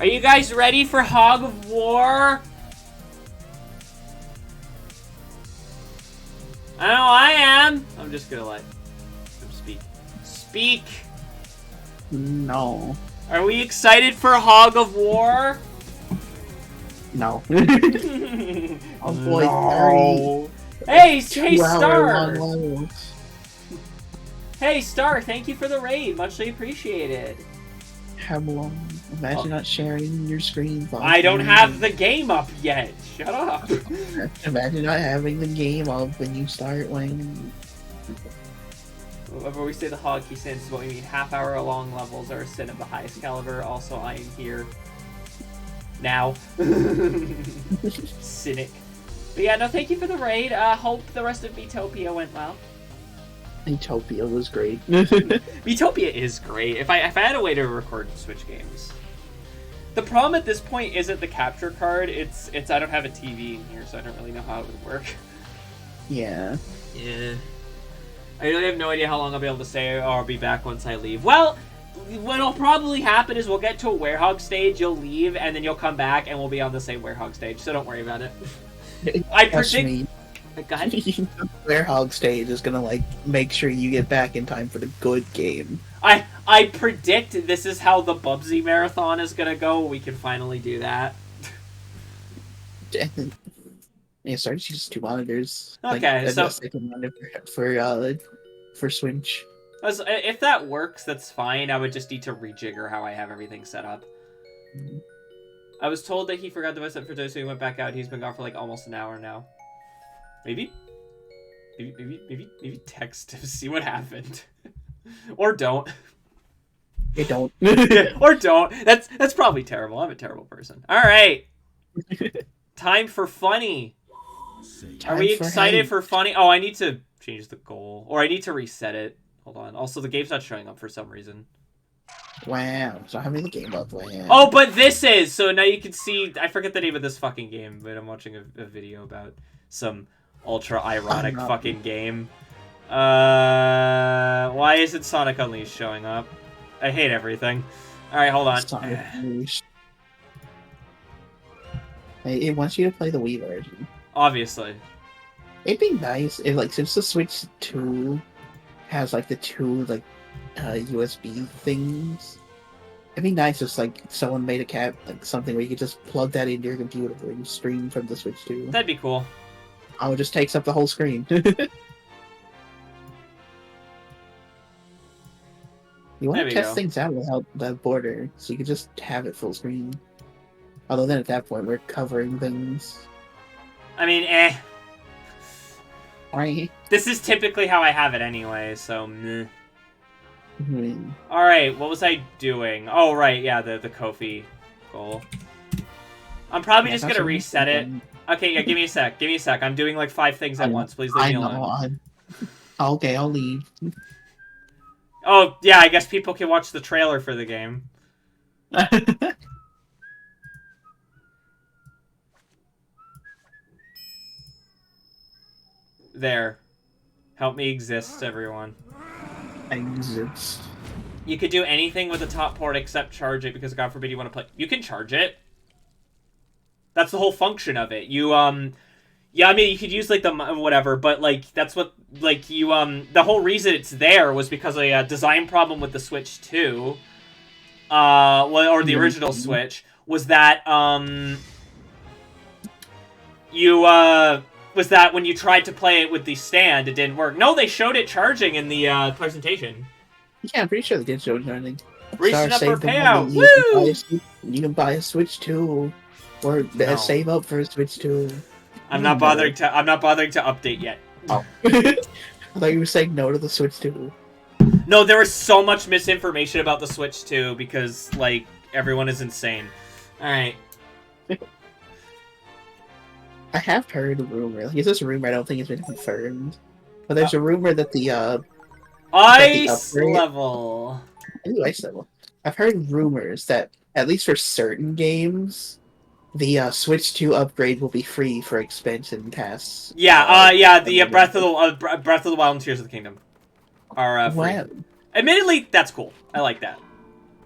Are you guys ready for Hog of War? I know I am. I'm just gonna let him speak. Speak! No. Are we excited for Hog of War? No. Oh boy, no. Hey, hey, Star! Levels. Hey, Star, thank you for the raid. Muchly appreciated. How long? Imagine not sharing your screen. I don't have the game up yet. Shut up. Imagine not having the game up when you start playing. Whenever we say the hog key sense is what we mean. Half-hour long levels are a sin of the highest caliber. Also, I am here now. Cynic. But yeah, no, thank you for the raid. Hope the rest of Miitopia went well. Miitopia was great. Miitopia is great. If I had a way to record Switch games. The problem at this point isn't the capture card. It's I don't have a TV in here, so I don't really know how it would work. Yeah. Yeah. I really have no idea how long I'll be able to stay, or I'll be back once I leave. Well, what'll probably happen is we'll get to a werehog stage, you'll leave, and then you'll come back, and we'll be on the same werehog stage, so don't worry about it. I predict... Go ahead. Werehog stage is gonna, like, make sure you get back in time for the good game. I predict this is how the Bubsy Marathon is gonna go. We can finally do that. Yeah, sorry to use 2 monitors. Okay, like, so... second monitor for Switch. If that works, that's fine. I would just need to rejigger how I have everything set up. Mm-hmm. I was told that he forgot the voice up for those who went back out. He's been gone for like almost an hour now. Maybe text to see what happened. Or don't. It don't. Or don't. That's probably terrible. I'm a terrible person. Alright. Time for funny. Are we excited for funny? Oh, I need to change the goal. Or I need to reset it. Hold on. Also, the game's not showing up for some reason. Wow. So having the game up. Wow. Oh, but this is! So now you can see... I forget the name of this fucking game, but I'm watching a video about some ultra-ironic fucking game. Why isn't Sonic Unleashed showing up? I hate everything. Alright, hold on. Sonic Unleashed. It wants you to play the Wii version. Obviously. It'd be nice if, like, since the Switch 2 has, like, the 2, like, USB things, it'd be nice if, like, someone made like, something where you could just plug that into your computer and stream from the Switch 2. That'd be cool. Oh, it just takes up the whole screen. You want to test things out without the border, so you can just have it full screen. Although then at that point, we're covering things. I mean, eh. Right. This is typically how I have it anyway, so meh. Mm-hmm. Alright, what was I doing? Oh, right, yeah, the Kofi goal. I'm probably just gonna reset it. Okay, yeah, give me a sec. Give me a sec. I'm doing like 5 things at once. Please leave me alone. Okay, I'll leave. Oh, yeah, I guess people can watch the trailer for the game. There. Help me exist, everyone. Exist. You could do anything with the top port except charge it, because God forbid you want to play... You can charge it. That's the whole function of it. You, yeah, I mean, you could use, like, the... whatever, but, like, that's what... Like, you, the whole reason it's there was because of a design problem with the Switch 2. Well, or the original Switch. Was that, was that when you tried to play it with the stand, it didn't work. No, they showed it charging in the, presentation. Yeah, I'm pretty sure they did show it charging. Reaching up for payout! Woo! You can buy a Switch 2. Or save up for a Switch 2. I'm not bothering to update yet. Oh. I thought you were saying no to the Switch 2. No, there was so much misinformation about the Switch 2 because, like, everyone is insane. Alright. I have heard a rumor. Like, it's just a rumor, I don't think it's been confirmed. But there's a rumor that the, Ice level! Ooh, ice level. I've heard rumors that, at least for certain games, the Switch 2 upgrade will be free for expansion pass. Yeah, yeah, the Breath of the Wild and Tears of the Kingdom are free. Wow. Admittedly, that's cool. I like that.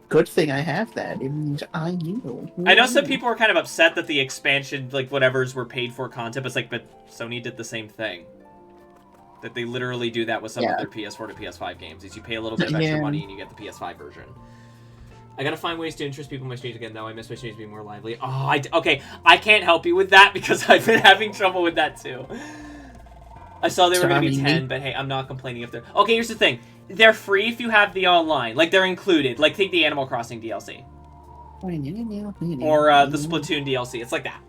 good thing I have that. It means I knew. I know some people were kind of upset that the expansion, like, whatever's were paid for content, but it's like, but Sony did the same thing. That they literally do that with some of their PS4 to PS5 games, is you pay a little bit of extra money and you get the PS5 version. I gotta find ways to interest people in my streams again, though. I miss my streams being more lively. Oh, okay, I can't help you with that because I've been having trouble with that, too. I saw they were gonna be 10, but hey, I'm not complaining if they're... Okay, here's the thing. They're free if you have the online. Like, they're included. Like, take the Animal Crossing DLC. Or the Splatoon DLC. It's like that.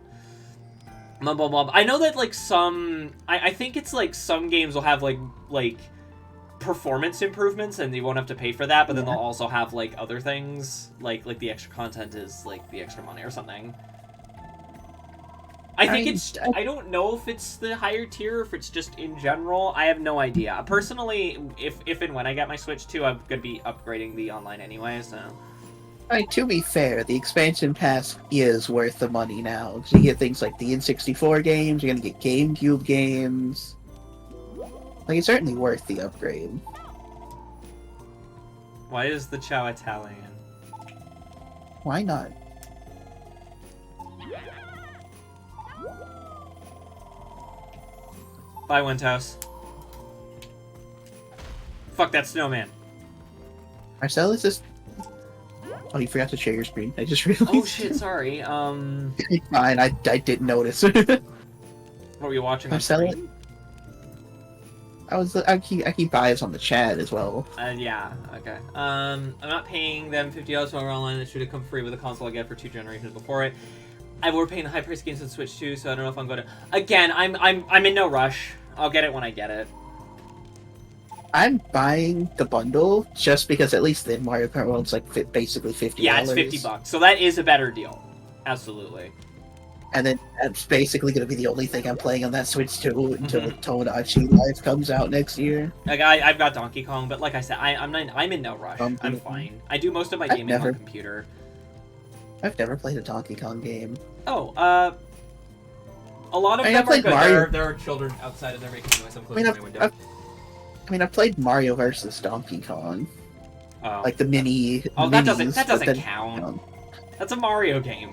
I know that, like, some... I think it's, like, some games will have, like performance improvements, and you won't have to pay for that, but then they'll also have, like, other things. Like the extra content is, like, the extra money or something. I think it's... I don't know if it's the higher tier, or if it's just in general. I have no idea. Personally, if and when I get my Switch 2, I'm going to be upgrading the online anyway, so... To be fair, the expansion pass is worth the money now. You get things like the N64 games, you're going to get GameCube games. Like, it's certainly worth the upgrade. Why is the Chow Italian? Why not? Bye, Windhouse. Fuck that snowman. Marcellus is... Oh, you forgot to share your screen. I just realized. Oh shit, sorry. Fine, I didn't notice. What were you watching on screen? I keep eyes on the chat as well. Yeah, okay. I'm not paying them $50 for online. It should have come free with a console I get for 2 generations before it. We're paying the high price games on Switch too, so I don't know if I'm going to. Again, I'm in no rush. I'll get it when I get it. I'm buying the bundle just because at least the Mario Kart World's like basically $50. Yeah, it's $50, so that is a better deal. Absolutely. And then that's basically going to be the only thing I'm playing on that Switch too until Tomodachi Life comes out next year. Like I've got Donkey Kong, but like I said, I'm in no rush. I'm fine. I do most of my gaming on computer. I've never played a Donkey Kong game. Oh, a lot of them are good. There are children outside and they're making noise. I'm closing my window. I've played Mario vs. Donkey Kong. Oh. Like the mini. Oh, that doesn't count. That's a Mario game.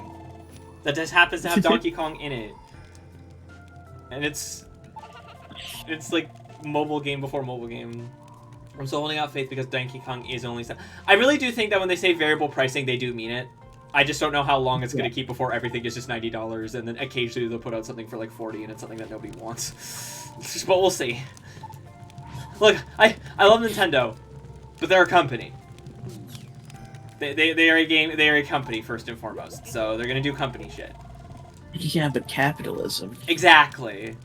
That just happens to have Donkey Kong in it. And it's like mobile game before mobile game. I'm still holding out faith because Donkey Kong is only... I really do think that when they say variable pricing, they do mean it. I just don't know how long it's going to keep before everything is just $90, and then occasionally they'll put out something for like $40, and it's something that nobody wants. But we'll see. Look, I love Nintendo, but they're a company. They are a game. They are a company first and foremost, so they're gonna do company shit. Yeah, but capitalism. Exactly.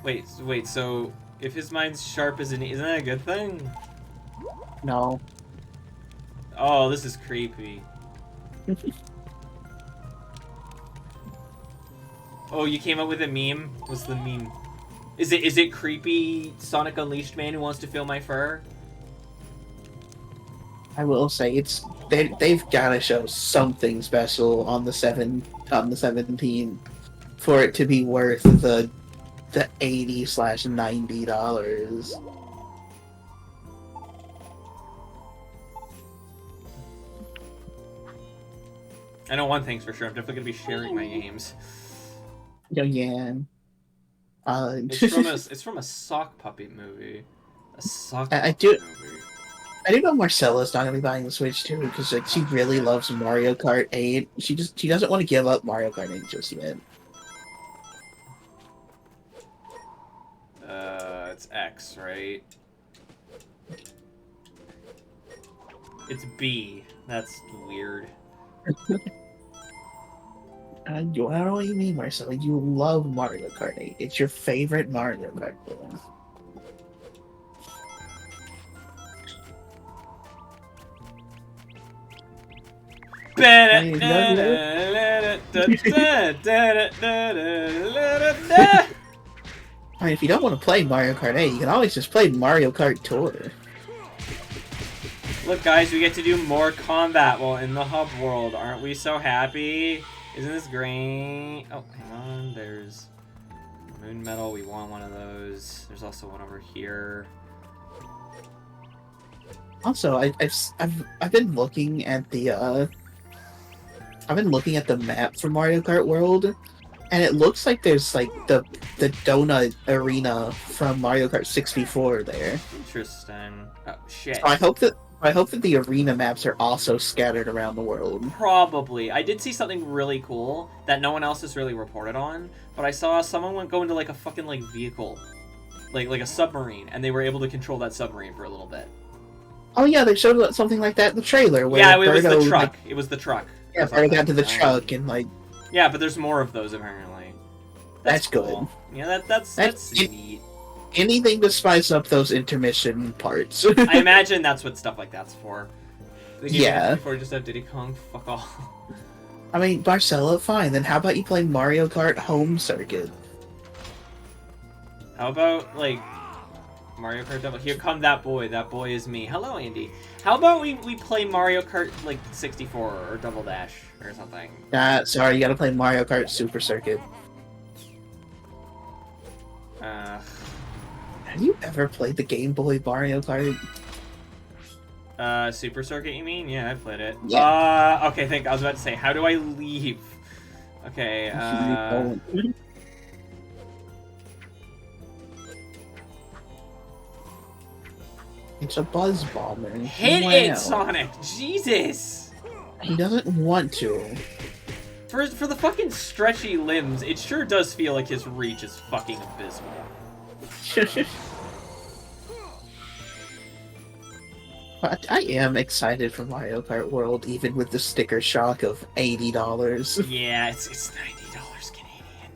Wait. So if his mind's sharp as isn't that a good thing? No. Oh, this is creepy. Oh, you came up with a meme? What's the meme? Is it creepy Sonic Unleashed man who wants to feel my fur? I will say they've got to show something special on the 17th for it to be worth the $80/$90. I know one thing's for sure. I'm definitely gonna be sharing my games. Yeah. It's from a sock puppet movie. A sock puppet movie. I do know Marcella's not gonna be buying the Switch too because like she really loves Mario Kart 8. She doesn't want to give up Mario Kart 8 just yet. It's X, right? It's B. That's weird. I don't know what you mean, Marcella. You love Mario Kart 8. It's your favorite Mario Kart game. I mean, if you don't want to play Mario Kart 8, you can always just play Mario Kart Tour. Look, guys, we get to do more combat while in the hub world. Aren't we so happy? Isn't this great? Oh, hang on. There's moon medal. We want one of those. There's also one over here. Also, I've been looking at the map for Mario Kart World, and it looks like there's like the donut arena from Mario Kart 64 there. Interesting. Oh shit. So I hope that the arena maps are also scattered around the world. Probably. I did see something really cool that no one else has really reported on, but I saw someone go into like a fucking like vehicle, like a submarine, and they were able to control that submarine for a little bit. Oh yeah, they showed something like that in the trailer. Where Yeah, it was the Birdo, truck. like, It was the truck. yeah, Birdo got to the truck and like. Yeah, but there's more of those apparently. That's cool. good. Yeah, that's neat. Anything to spice up those intermission parts. I imagine that's what stuff like that's for. Yeah. Before you just have Diddy Kong, fuck off. I mean, Barcelo, fine. Then how about you play Mario Kart Home Circuit? How about like Mario Kart Double? Here come that boy. That boy is me. Hello, Andy. How about we play Mario Kart like 64 or Double Dash or something? Sorry, you gotta play Mario Kart Super Circuit. Have you ever played the Game Boy Mario Kart? Super Circuit, you mean? Yeah, I played it. Yeah. Okay, I was about to say, how do I leave? Okay, It's a Buzz Bomber. Hit it, Sonic! Jesus! He doesn't want to. For the fucking stretchy limbs, it sure does feel like his reach is fucking abysmal. But I am excited for Mario Kart World, even with the sticker shock of $80. Yeah, it's $90 Canadian.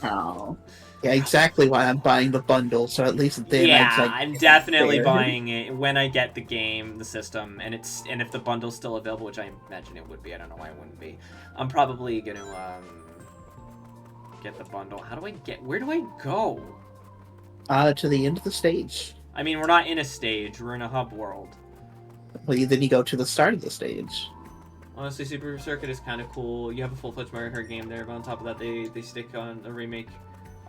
Oh. Yeah, exactly why I'm buying the bundle, so at least then I'm definitely buying it when I get the game, the system, and if the bundle's still available, which I imagine it would be. I don't know why it wouldn't be. I'm probably gonna get the bundle. Where do I go? To the end of the stage. I mean, we're not in a stage, we're in a hub world. Well, then you go to the start of the stage. Honestly, Super Circuit is kind of cool. You have a full-fledged Mario Kart game there, but on top of that, they stick on a remake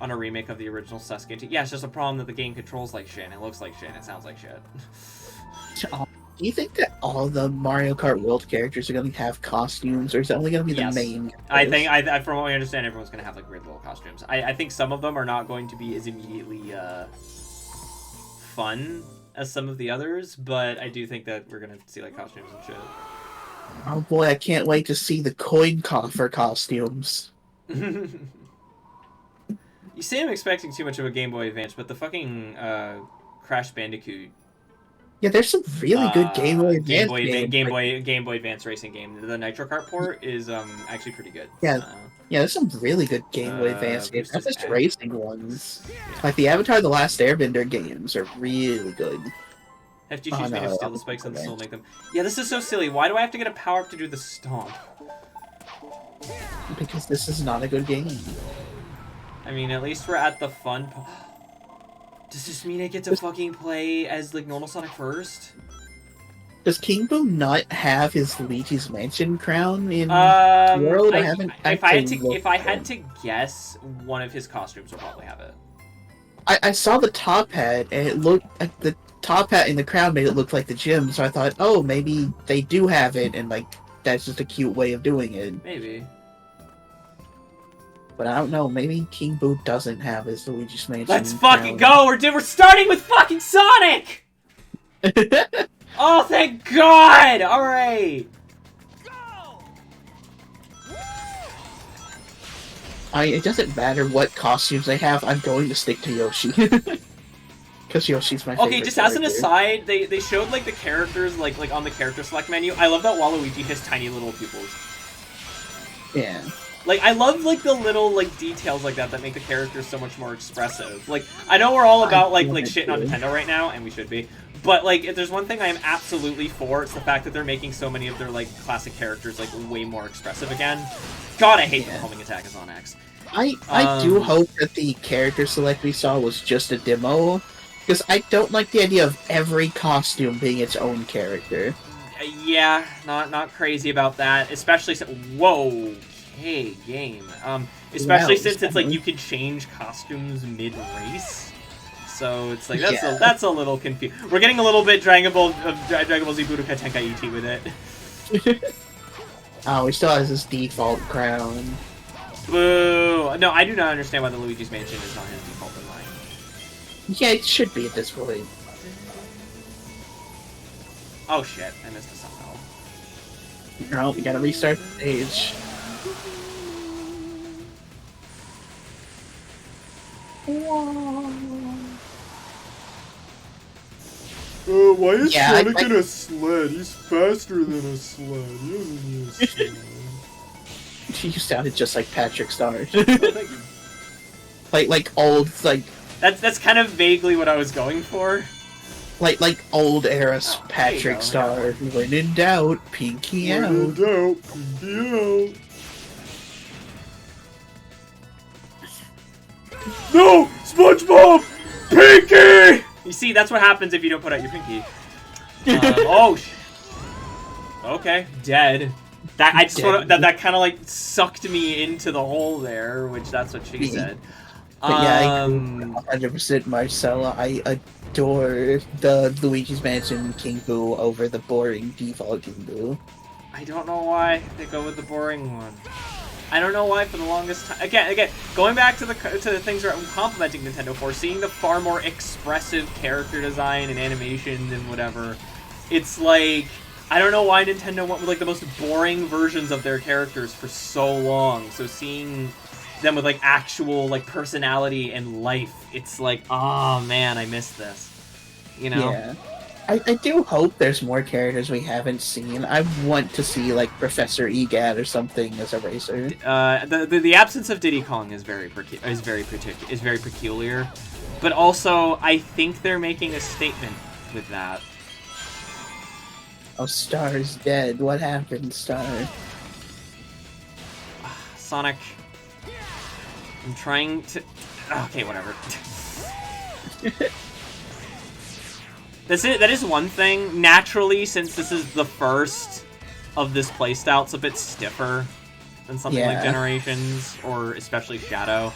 of the original Sasuke. Yeah, it's just a problem that the game controls like shit, and it looks like shit, and it sounds like shit. Do you think that all the Mario Kart World characters are going to have costumes, or is it only going to be the main characters? I think, from what I understand, everyone's going to have like weird little costumes. I think some of them are not going to be as immediately fun as some of the others, but I do think that we're going to see like costumes and shit. Oh boy, I can't wait to see the coin coffer costumes. You say I'm expecting too much of a Game Boy Advance, but the fucking Crash Bandicoot. Yeah, there's some really good Game Boy Advance Game Boy Advance racing game. The Nitro Kart port is actually pretty good. Yeah, there's some really good Game Boy Advance games. Not just racing ones. Yeah. Like the Avatar: The Last Airbender games are really good. FGC's made to steal the spikes and still make them. Yeah, this is so silly. Why do I have to get a power up to do the stomp? Because this is not a good game. I mean, at least we're at the fun. Does this mean I get to fucking play as like normal Sonic first? Does King Boo not have his Luigi's Mansion crown in World? If I had to guess, one of his costumes will probably have it. I saw the top hat, and it looked like the top hat and the crown made it look like the gym. So I thought, oh, maybe they do have it, and like that's just a cute way of doing it. Maybe. But I don't know, maybe King Boo doesn't have his Luigi's Mansion. Let's fucking go! We're starting with fucking Sonic! Oh, thank God! Alright! It doesn't matter what costumes they have, I'm going to stick to Yoshi. Because Yoshi's my favorite Okay, just as an character. aside, they showed like the characters like on the character select menu. I love that Waluigi has tiny little pupils. Yeah. Like, I love, like, the little, like, details like that make the characters so much more expressive. Like, I know we're all about, like shitting on Nintendo right now, and we should be. But, like, if there's one thing I am absolutely for, it's the fact that they're making so many of their, like, classic characters, like, way more expressive again. God, I hate the homing attack is on X. I do hope that the character select we saw was just a demo, because I don't like the idea of every costume being its own character. Yeah, not crazy about that, especially whoa. Hey, game. Especially since it's like you can change costumes mid-race. So it's like Yeah. that's a little confused. We're getting a little bit Dragon Ball Z Budokai Tenkaichi ET with it. Oh, he still has his default crown. Boo! No, I do not understand why the Luigi's Mansion is not his default design. Yeah, it should be at this point. Oh shit! I missed a somehow. No, we gotta restart the stage. Why is Yeah, Sonic in a sled? He's faster than a sled. He doesn't need a sled. You sounded just like Patrick Star. Oh, thank you. like old, That's kind of vaguely what I was going for. like old era Oh, there Patrick you go, Star. When in doubt, pinky When out. in doubt, pinky out. No! SpongeBob! Pinky! You see, that's what happens if you don't put out your pinky. Oh, okay, dead. That I just want that kind of like sucked me into the hole there, which that's what she said. But yeah, I 100% Marcella. I adore the Luigi's Mansion King Boo over the boring default King Boo. I don't know why they go with the boring one. I don't know why for the longest time. Again, going back to the things that I'm complimenting Nintendo for, seeing the far more expressive character design and animation and whatever. It's like I don't know why Nintendo went with like the most boring versions of their characters for so long. So seeing them with like actual like personality and life, it's like, oh man, I missed this. You know? Yeah. I do hope there's more characters we haven't seen. I want to see like Professor Egad or something as a racer. The absence of Diddy Kong is very peculiar, but also I think they're making a statement with that. Oh, Star's dead. What happened, Star? Sonic, I'm trying to. Okay, whatever. That is one thing. Naturally, since this is the first of this playstyle, it's a bit stiffer than something like Generations, or especially Shadow.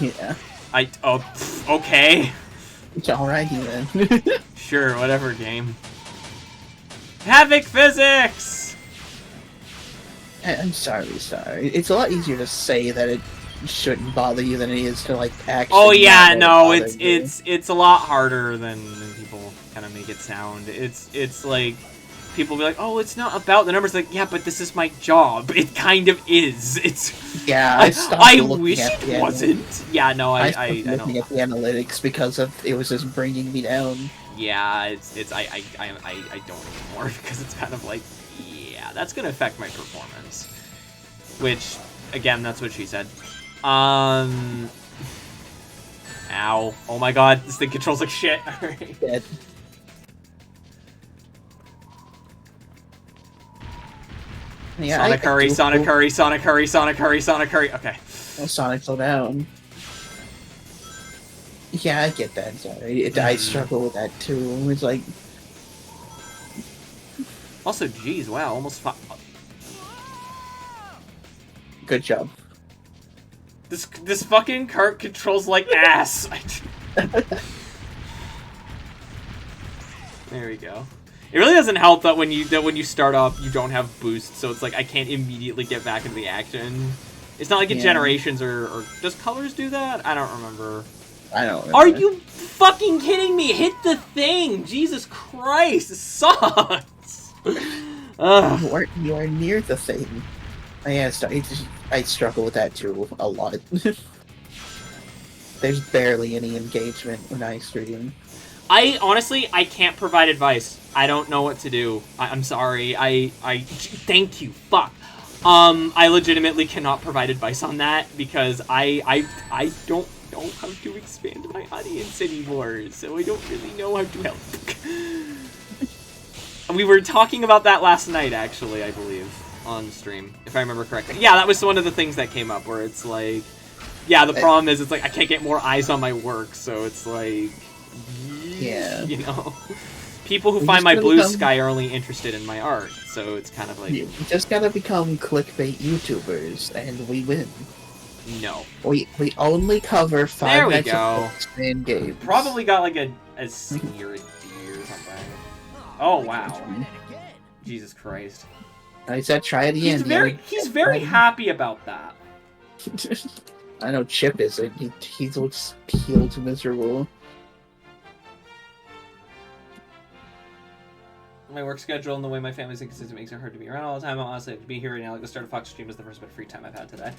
Yeah. Okay. Alrighty then. Sure, whatever, game. Havoc Physics! I'm sorry, Star. It's a lot easier to say that it shouldn't bother you than it is to like actually. Oh yeah, no, it's it's a lot harder than people kind of make it sound. It's like people be like, oh, it's not about the numbers. Like, yeah, but this is my job. It kind of is. It's I wish it wasn't. Yeah, no, I stopped don't. looking at the analytics because of it was just bringing me down. Yeah, I don't anymore because it's kind of like, yeah, that's gonna affect my performance. Which, again, that's what she said. Ow. Oh my god, this thing controls like shit. Alright. Dead. Yeah, Sonic Hurry, Sonic Hurry, Sonic Hurry, Sonic Hurry, Sonic Hurry. Okay. Oh, Sonic, slow down. Yeah, I get that, sorry. I struggle with that too. It's like... Also, geez, wow, almost Good job. This fucking cart controls like ass. There we go. It really doesn't help that when you start off you don't have boost, so it's like I can't immediately get back into the action. It's not like in Generations or does Colors do that? I don't remember. I don't remember. Are you fucking kidding me? Hit the thing! Jesus Christ, it sucks. You are near the thing. Yeah, I struggle with that too a lot. There's barely any engagement when I stream. I honestly can't provide advice. I don't know what to do. I'm sorry. Thank you. Fuck. I legitimately cannot provide advice on that because I don't know how to expand my audience anymore, so I don't really know how to help. We were talking about that last night, actually, I believe, on stream, if I remember correctly. Yeah, that was one of the things that came up, where it's like, yeah, the problem is, it's like, I can't get more eyes on my work, so it's like, yeah, you know, people who find my blue sky are only interested in my art, so it's kind of like... You just gotta become clickbait YouTubers, and we win. No. We only cover 5 There we nights go. of X-Men games. Probably got like a C or a D or something. Oh wow. Jesus Christ. I said try it again. He's very happy about that. I know Chip isn't. He looks peeled miserable. My work schedule and the way my family's inconsistent makes it hard to be around all the time. I'm honestly to be here right now. Like the start of Fox stream is the first bit of free time I've had today.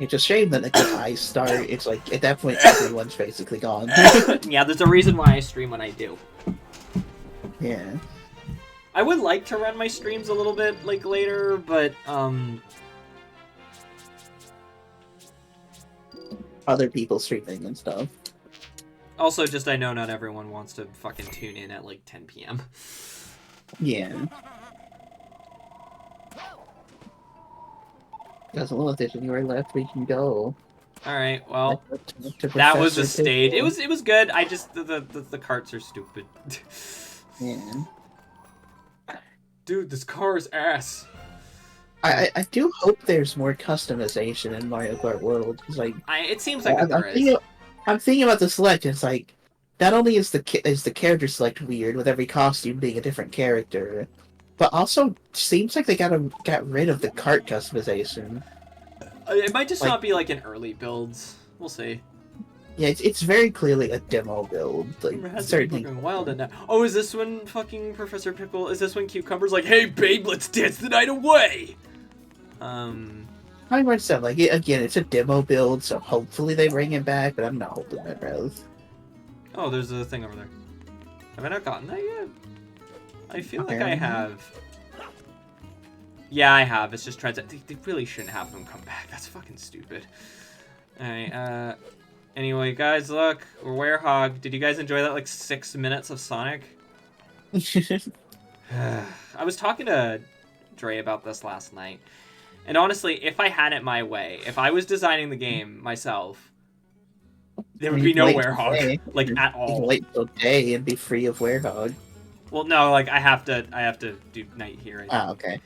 It's a shame that if I start, it's like at that point everyone's basically gone. Yeah, there's a reason why I stream when I do. Yeah. I would like to run my streams a little bit like later, but Other people streaming and stuff. also just I know not everyone wants to fucking tune in at like 10 p.m. Yeah. Guys, well, if there's anywhere left, we can go. All right, well, To that was a Professor stage. Pickle. It was good. I just the carts are stupid. Yeah. Dude, this car is ass. I do hope there's more customization in Mario Kart World. Cause like, It seems like there is. I'm thinking about the select. It's like, not only is the character select weird with every costume being a different character, but also seems like they got rid of the cart customization. It might just Like- not be like in early builds. We'll see. Yeah, it's very clearly a demo build. Like certainly. Going wild and oh, is this when fucking Professor Pickle? Is this when Cucumber's like, "Hey, babe, let's dance the night away"? I might said like again, it's a demo build, so hopefully they bring it back. But I'm not hoping that, bro. Oh, there's a thing over there. Have I not gotten that yet? I feel like I Apparently. have. Yeah, I have. It's just they really shouldn't have them come back. That's fucking stupid. Alright, anyway, guys, look. We're Werehog. Did you guys enjoy that, like, 6 minutes of Sonic? I was talking to Dre about this last night. And honestly, if I had it my way, if I was designing the game myself, there would be no Werehog. Like, at You can all. wait till day and be free of Werehog. Well, no, like, I have to do night here. Ah, okay.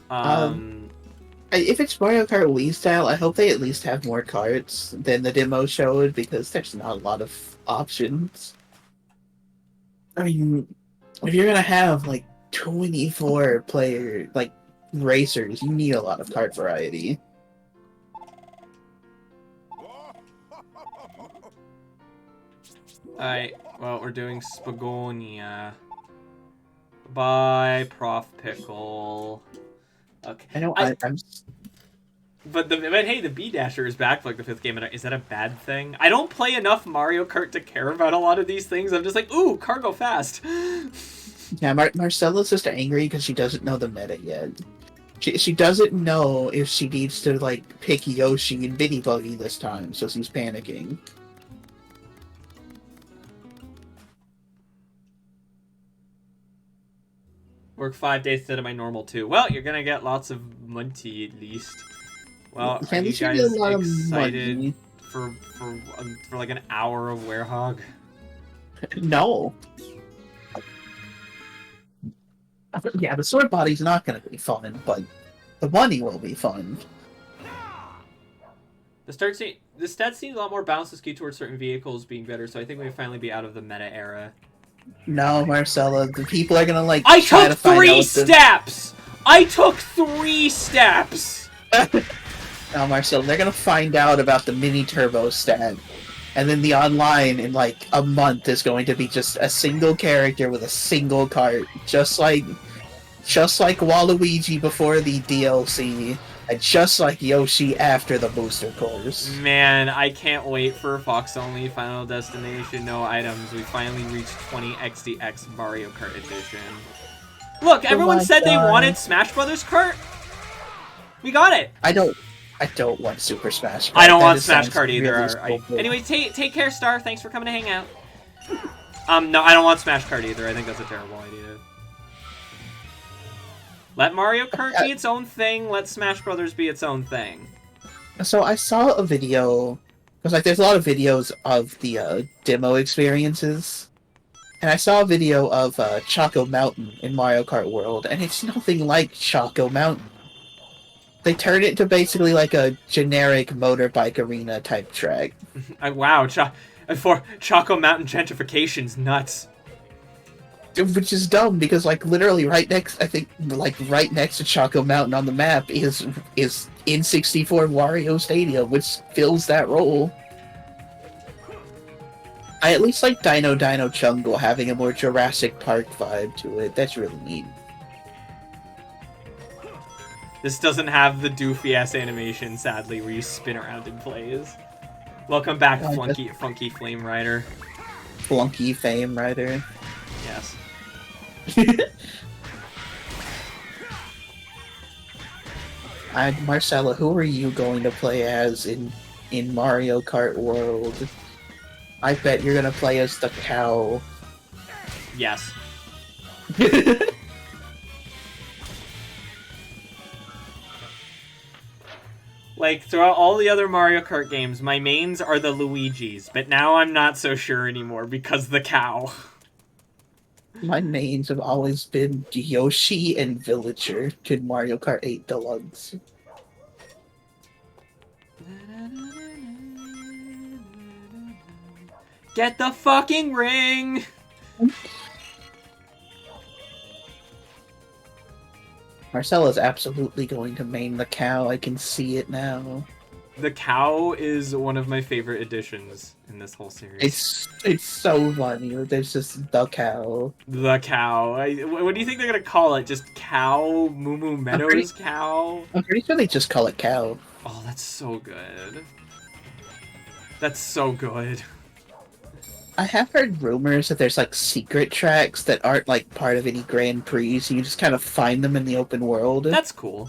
Um, If it's Mario Kart Wii style, I hope they at least have more carts than the demo showed, because there's not a lot of options. I mean, if you're gonna have like 24 player like racers, you need a lot of kart variety. Alright, well, we're doing Spagonia. Bye, Prof. Pickle. Okay. I know I'm But hey, the B Dasher is back for like the 5th game. Is that a bad thing? I don't play enough Mario Kart to care about a lot of these things. I'm just like, ooh, cargo fast. Yeah, Marcella's just angry because she doesn't know the meta yet. She doesn't know if she needs to like pick Yoshi and Bitty Buggy this time, so she's panicking. Work 5 days instead of my normal 2. Well, you're gonna get lots of money at least. Well, are you Can guys get a lot of excited money. for like an hour of Werehog? No. Yeah, the sword body's not going to be fun, but the money will be fun. The stats seem a lot more balanced and skewed towards certain vehicles being better, so I think we may finally be out of the meta era. No, Marcella, the people are going to like. I try took to find 3 out steps! I took 3 steps! No, Marcella, they're going to find out about the mini turbo stat. And then the online in like a month is going to be just a single character with a single cart, just like Waluigi before the DLC, and just like Yoshi after the booster course. Man, I can't wait for Fox Only Final Destination, no items. We finally reached 20 XDX Mario Kart Edition. Look, everyone said they wanted Smash Brothers Kart. We got it. I don't want Super Smash Kart. I don't That want just Smash sounds Kart either. really stupid. Anyway, take care, Star. Thanks for coming to hang out. No, I don't want Smash Kart either. I think that's a terrible idea. Let Mario Kart be its own thing. Let Smash Brothers be its own thing. So I saw a video, because like there's a lot of videos of the demo experiences, And I saw a video of Choco Mountain in Mario Kart World, and it's nothing like Choco Mountain. They turned it to basically like a generic motorbike arena type track. Wow, for Choco Mountain gentrification's nuts. Which is dumb because like literally right next, I think like right next to Choco Mountain on the map is N64 Wario Stadium, which fills that role. I at least like Dino Dino Jungle having a more Jurassic Park vibe to it. That's really neat. This doesn't have the doofy-ass animation, sadly, where you spin around in plays. Welcome back, Funky Flame Rider. Flunky Fame Rider. Yes. Marcella, who are you going to play as in Mario Kart World? I bet you're gonna play as the cow. Yes. Like, throughout all the other Mario Kart games, my mains are the Luigis, but now I'm not so sure anymore because the cow. My mains have always been Yoshi and Villager in Mario Kart 8 Deluxe. Get the fucking ring! Marcella's absolutely going to main the cow. I can see it now. The cow is one of my favorite additions in this whole series. It's so funny. There's just the cow. The cow. What do you think they're gonna call it? Just Cow? Moo Moo Meadows Cow? I'm pretty sure they just call it cow. Oh, that's so good. That's so good. I have heard rumors that there's like secret tracks that aren't like part of any Grand Prix, so you just kind of find them in the open world. That's cool.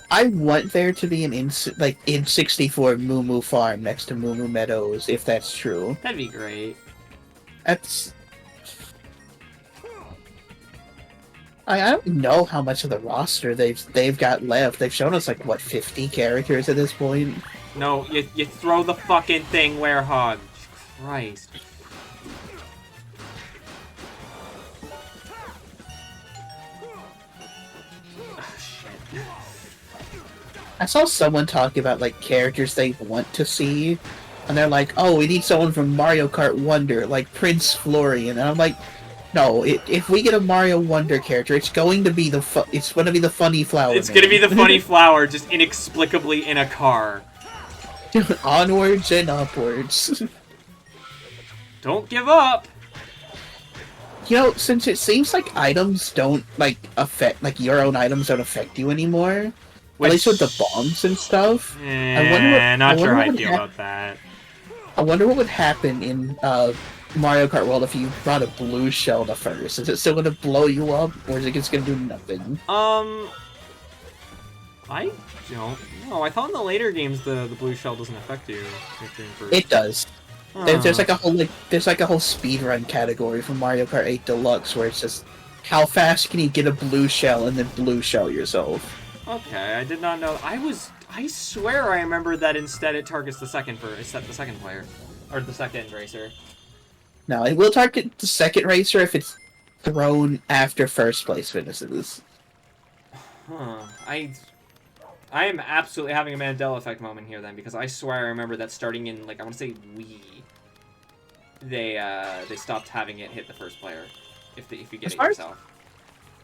I want there to be an N64 Moo Moo Farm next to Moo Moo Meadows, if that's true. That'd be great. That's... I don't know how much of the roster they've got left. They've shown us like what 50 characters at this point. No, you throw the fucking thing, Werehog. Christ. I saw someone talk about like characters they want to see, and they're like, "Oh, we need someone from Mario Kart Wonder, like Prince Florian." And I'm like, "No, if we get a Mario Wonder character, it's going to be the funny flower. It's gonna be the funny flower, just inexplicably in a car. Onwards and upwards." Don't give up. You know, since it seems like items don't your own items don't affect you anymore. At least with the bombs and stuff. Not sure how I feel about that. I wonder what would happen in Mario Kart World if you brought a blue shell to first. Is it still going to blow you up, or is it just going to do nothing? I don't know. I thought in the later games the blue shell doesn't affect you. It does. There's like a whole speedrun category from Mario Kart 8 Deluxe where it's just how fast can you get a blue shell and then blue shell yourself. Okay, I did not know. I swear I remember that instead it targets the second player. Or the second racer. No, it will target the second racer if it's thrown after first place finishes. Huh. I am absolutely having a Mandela effect moment here then, because I swear I remember that starting in, like, I want to say Wii, they stopped having it hit the first player if you get it yourself.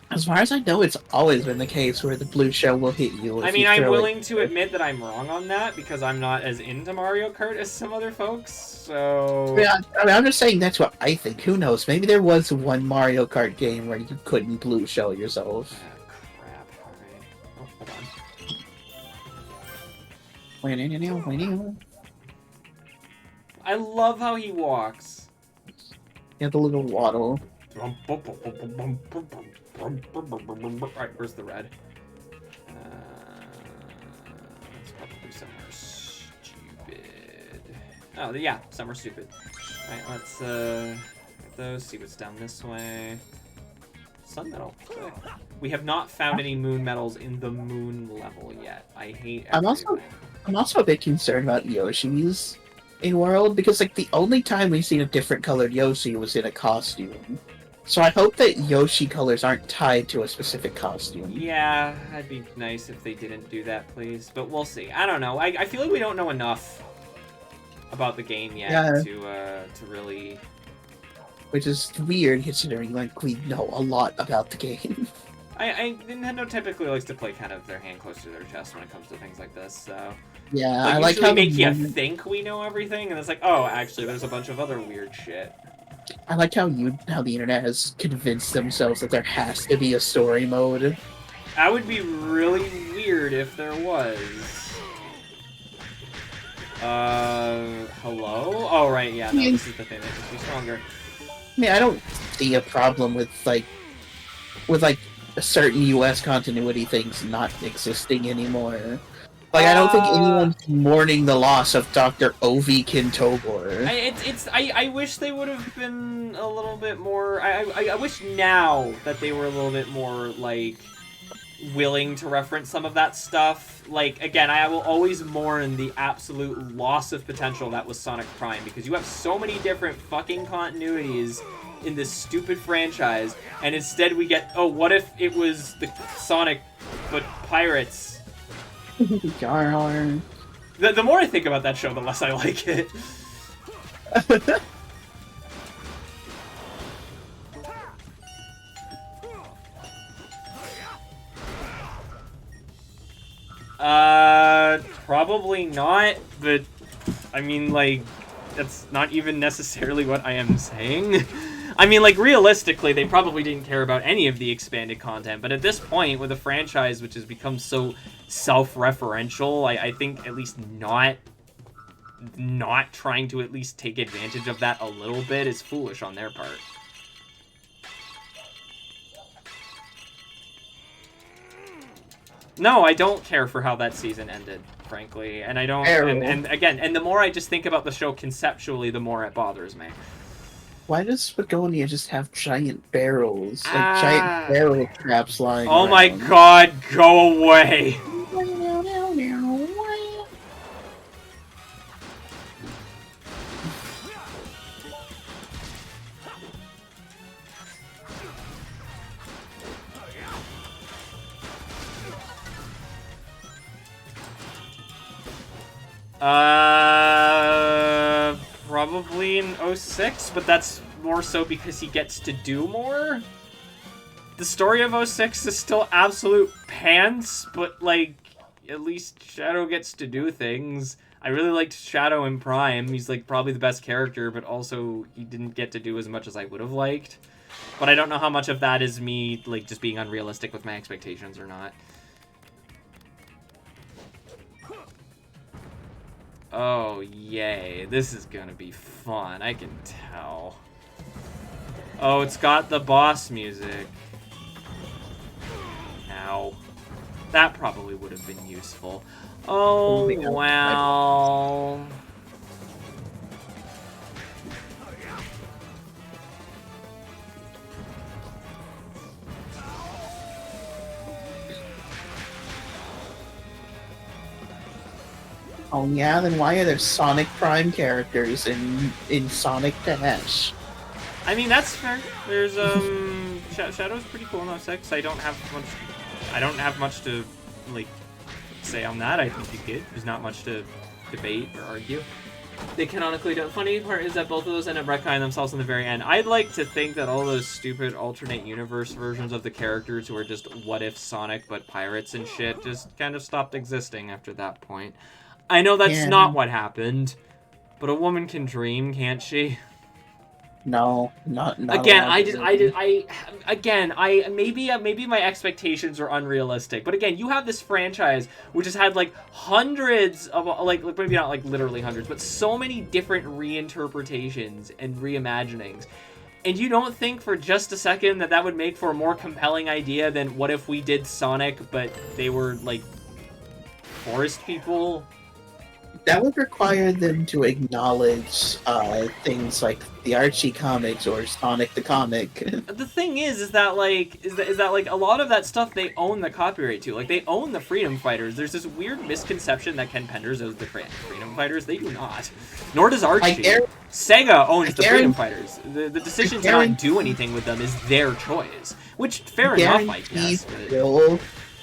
As far as I know, it's always been the case where the blue shell will hit you. I mean, I'm willing to admit that I'm wrong on that because I'm not as into Mario Kart as some other folks, so... Yeah, I mean, I'm just saying that's what I think. Who knows? Maybe there was one Mario Kart game where you couldn't blue shell yourself. Crap. Alright. Oh, hold on. I love how he walks. Yeah, the little waddle. Alright, where's the red? It's probably somewhere stupid. Oh, yeah, somewhere stupid. Alright, let's get those, see what's down this way. Sun medal. Sick. We have not found any moon medals in the moon level yet. I hate everything. I'm also a bit concerned about Yoshi's. a world, because like the only time we've seen a different colored Yoshi was in a costume. So I hope that Yoshi colors aren't tied to a specific costume. Yeah, that'd be nice if they didn't do that, please. But we'll see. I don't know. I feel like we don't know enough about the game yet to really... Which is weird considering like we know a lot about the game. Nintendo typically likes to play kind of their hand close to their chest when it comes to things like this, so... Yeah, like, I like usually how make you think we know everything, and it's like, oh, actually, there's a bunch of other weird shit. I like how the internet has convinced themselves that there has to be a story mode. That would be really weird if there was. Hello? Oh, right, yeah, no, this is the thing that makes me stronger. I mean, I don't see a problem with certain US continuity things not existing anymore. Like, I don't think anyone's mourning the loss of Dr. Ovi Kintobor. I wish they would have been a little bit more... I wish now that they were a little bit more, like, willing to reference some of that stuff. Like, again, I will always mourn the absolute loss of potential that was Sonic Prime, because you have so many different fucking continuities in this stupid franchise, and instead we get, oh, what if it was the Sonic, but pirates? Yarn. The more I think about that show, the less I like it. Probably not, but I mean, like, that's not even necessarily what I am saying. I mean, like, realistically, they probably didn't care about any of the expanded content, but at this point, with a franchise which has become so self-referential, I think at least not trying to at least take advantage of that a little bit is foolish on their part. No, I don't care for how that season ended, frankly, and I don't, and again, and the more I just think about the show conceptually, the more it bothers me. Why does Begonia just have giant barrels? Like giant barrel traps lying around? my god, go away! Probably in 06, but that's more so because he gets to do more. The story of 06 is still absolute pants, but, like, at least Shadow gets to do things. I really liked Shadow in Prime. He's, like, probably the best character, but also he didn't get to do as much as I would have liked. But I don't know how much of that is me, like, just being unrealistic with my expectations or not. Oh, yay. This is gonna be fun. I can tell. Oh, it's got the boss music. Ow. That probably would have been useful. Oh, wow. Oh yeah, then why are there Sonic Prime characters in Sonic Dash? I mean, that's fair. There's Shadow's pretty cool in 06. I don't have much to like say on that. I think he's good. There's not much to debate or argue. They canonically don't. Funny part is that both of those end up retconning themselves in the very end. I'd like to think that all those stupid alternate universe versions of the characters who are just what if Sonic but pirates and shit just kind of stopped existing after that point. I know that's not what happened, but a woman can dream, can't she? No, not again. Maybe my expectations are unrealistic, but again, you have this franchise which has had like hundreds of like maybe not like literally hundreds, but so many different reinterpretations and reimaginings. And you don't think for just a second that would make for a more compelling idea than what if we did Sonic, but they were like forest people? that would require them to acknowledge things like the Archie comics or Sonic the comic. The thing is that like a lot of that stuff they own the copyright to. Like they own the Freedom Fighters. There's this weird misconception that Ken Penders owns the Freedom Fighters. They do not. Nor does Archie. Sega owns the Freedom Fighters. The decision to not do anything with them is their choice. Which fair enough, I guess.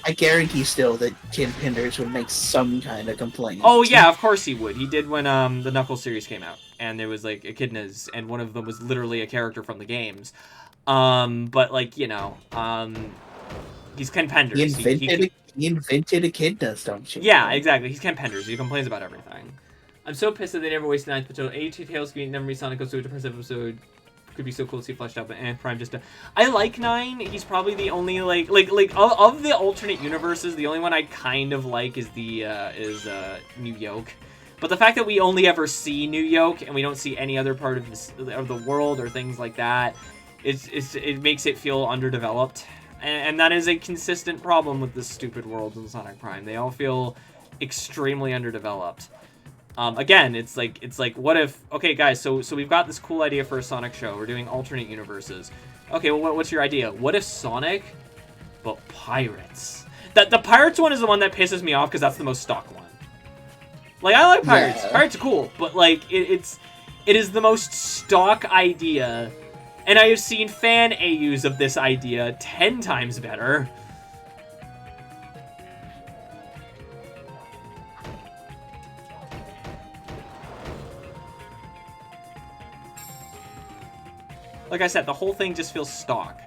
I guarantee still that Ken Penders would make some kind of complaint. Oh yeah, of course he would. He did when the Knuckles series came out, and there was like echidnas, and one of them was literally a character from the games. But like he's Ken Penders. He invented echidnas, don't you? Yeah, exactly. He's Ken Penders. He complains about everything. I'm so pissed that they never wasted Ninth Patrol. 82 Tails could never be Sonic goes to a different episode. Could be so cool to see fleshed out, but Prime just. I like 9. He's probably the only like of the alternate universes. The only one I kind of like is the New Yoke. But the fact that we only ever see New Yoke and we don't see any other part of the world or things like that, it makes it feel underdeveloped, and that is a consistent problem with this stupid world in Sonic Prime. They all feel extremely underdeveloped. Again, it's like, what if... Okay, guys, so we've got this cool idea for a Sonic show. We're doing alternate universes. Okay, well, what's your idea? What if Sonic, but pirates? The pirates one is the one that pisses me off, because that's the most stock one. Like, I like pirates. Yeah. Pirates are cool, but, like, it is the most stock idea. And I have seen fan AUs of this idea 10 times better. Like I said, the whole thing just feels stock.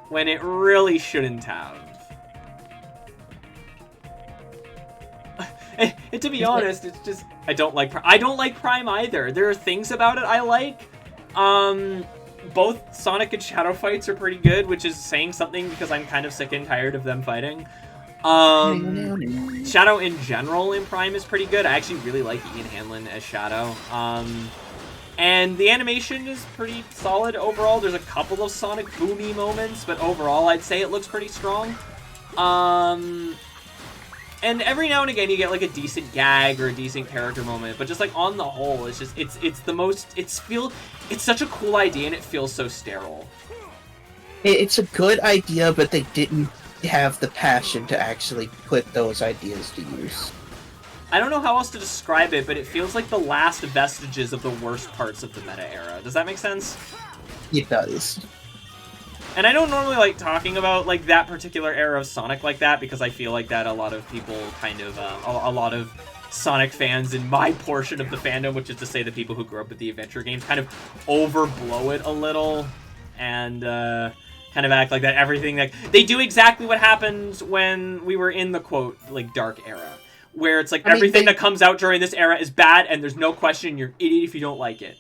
When it really shouldn't have. And to be honest, it's just... I don't like Prime either. There are things about it I like. Both Sonic and Shadow fights are pretty good, which is saying something because I'm kind of sick and tired of them fighting. Shadow in general in Prime is pretty good. I actually really like Ian Hanlon as Shadow. And the animation is pretty solid overall. There's a couple of Sonic boomy moments, but overall I'd say it looks pretty strong. And every now and again you get like a decent gag or a decent character moment, but just like on the whole, it's just it's such a cool idea and it feels so sterile. It's a good idea, but they didn't have the passion to actually put those ideas to use. I don't know how else to describe it, but it feels like the last vestiges of the worst parts of the meta era. Does that make sense? It does. And I don't normally like talking about like that particular era of Sonic like that, because I feel like that a lot of people kind of, a lot of Sonic fans in my portion of the fandom, which is to say the people who grew up with the adventure games, kind of overblow it a little, and kind of act like that everything, like, they do exactly what happened when we were in the, quote, like, dark era. Where it's like everything that comes out during this era is bad, and there's no question you're an idiot if you don't like it.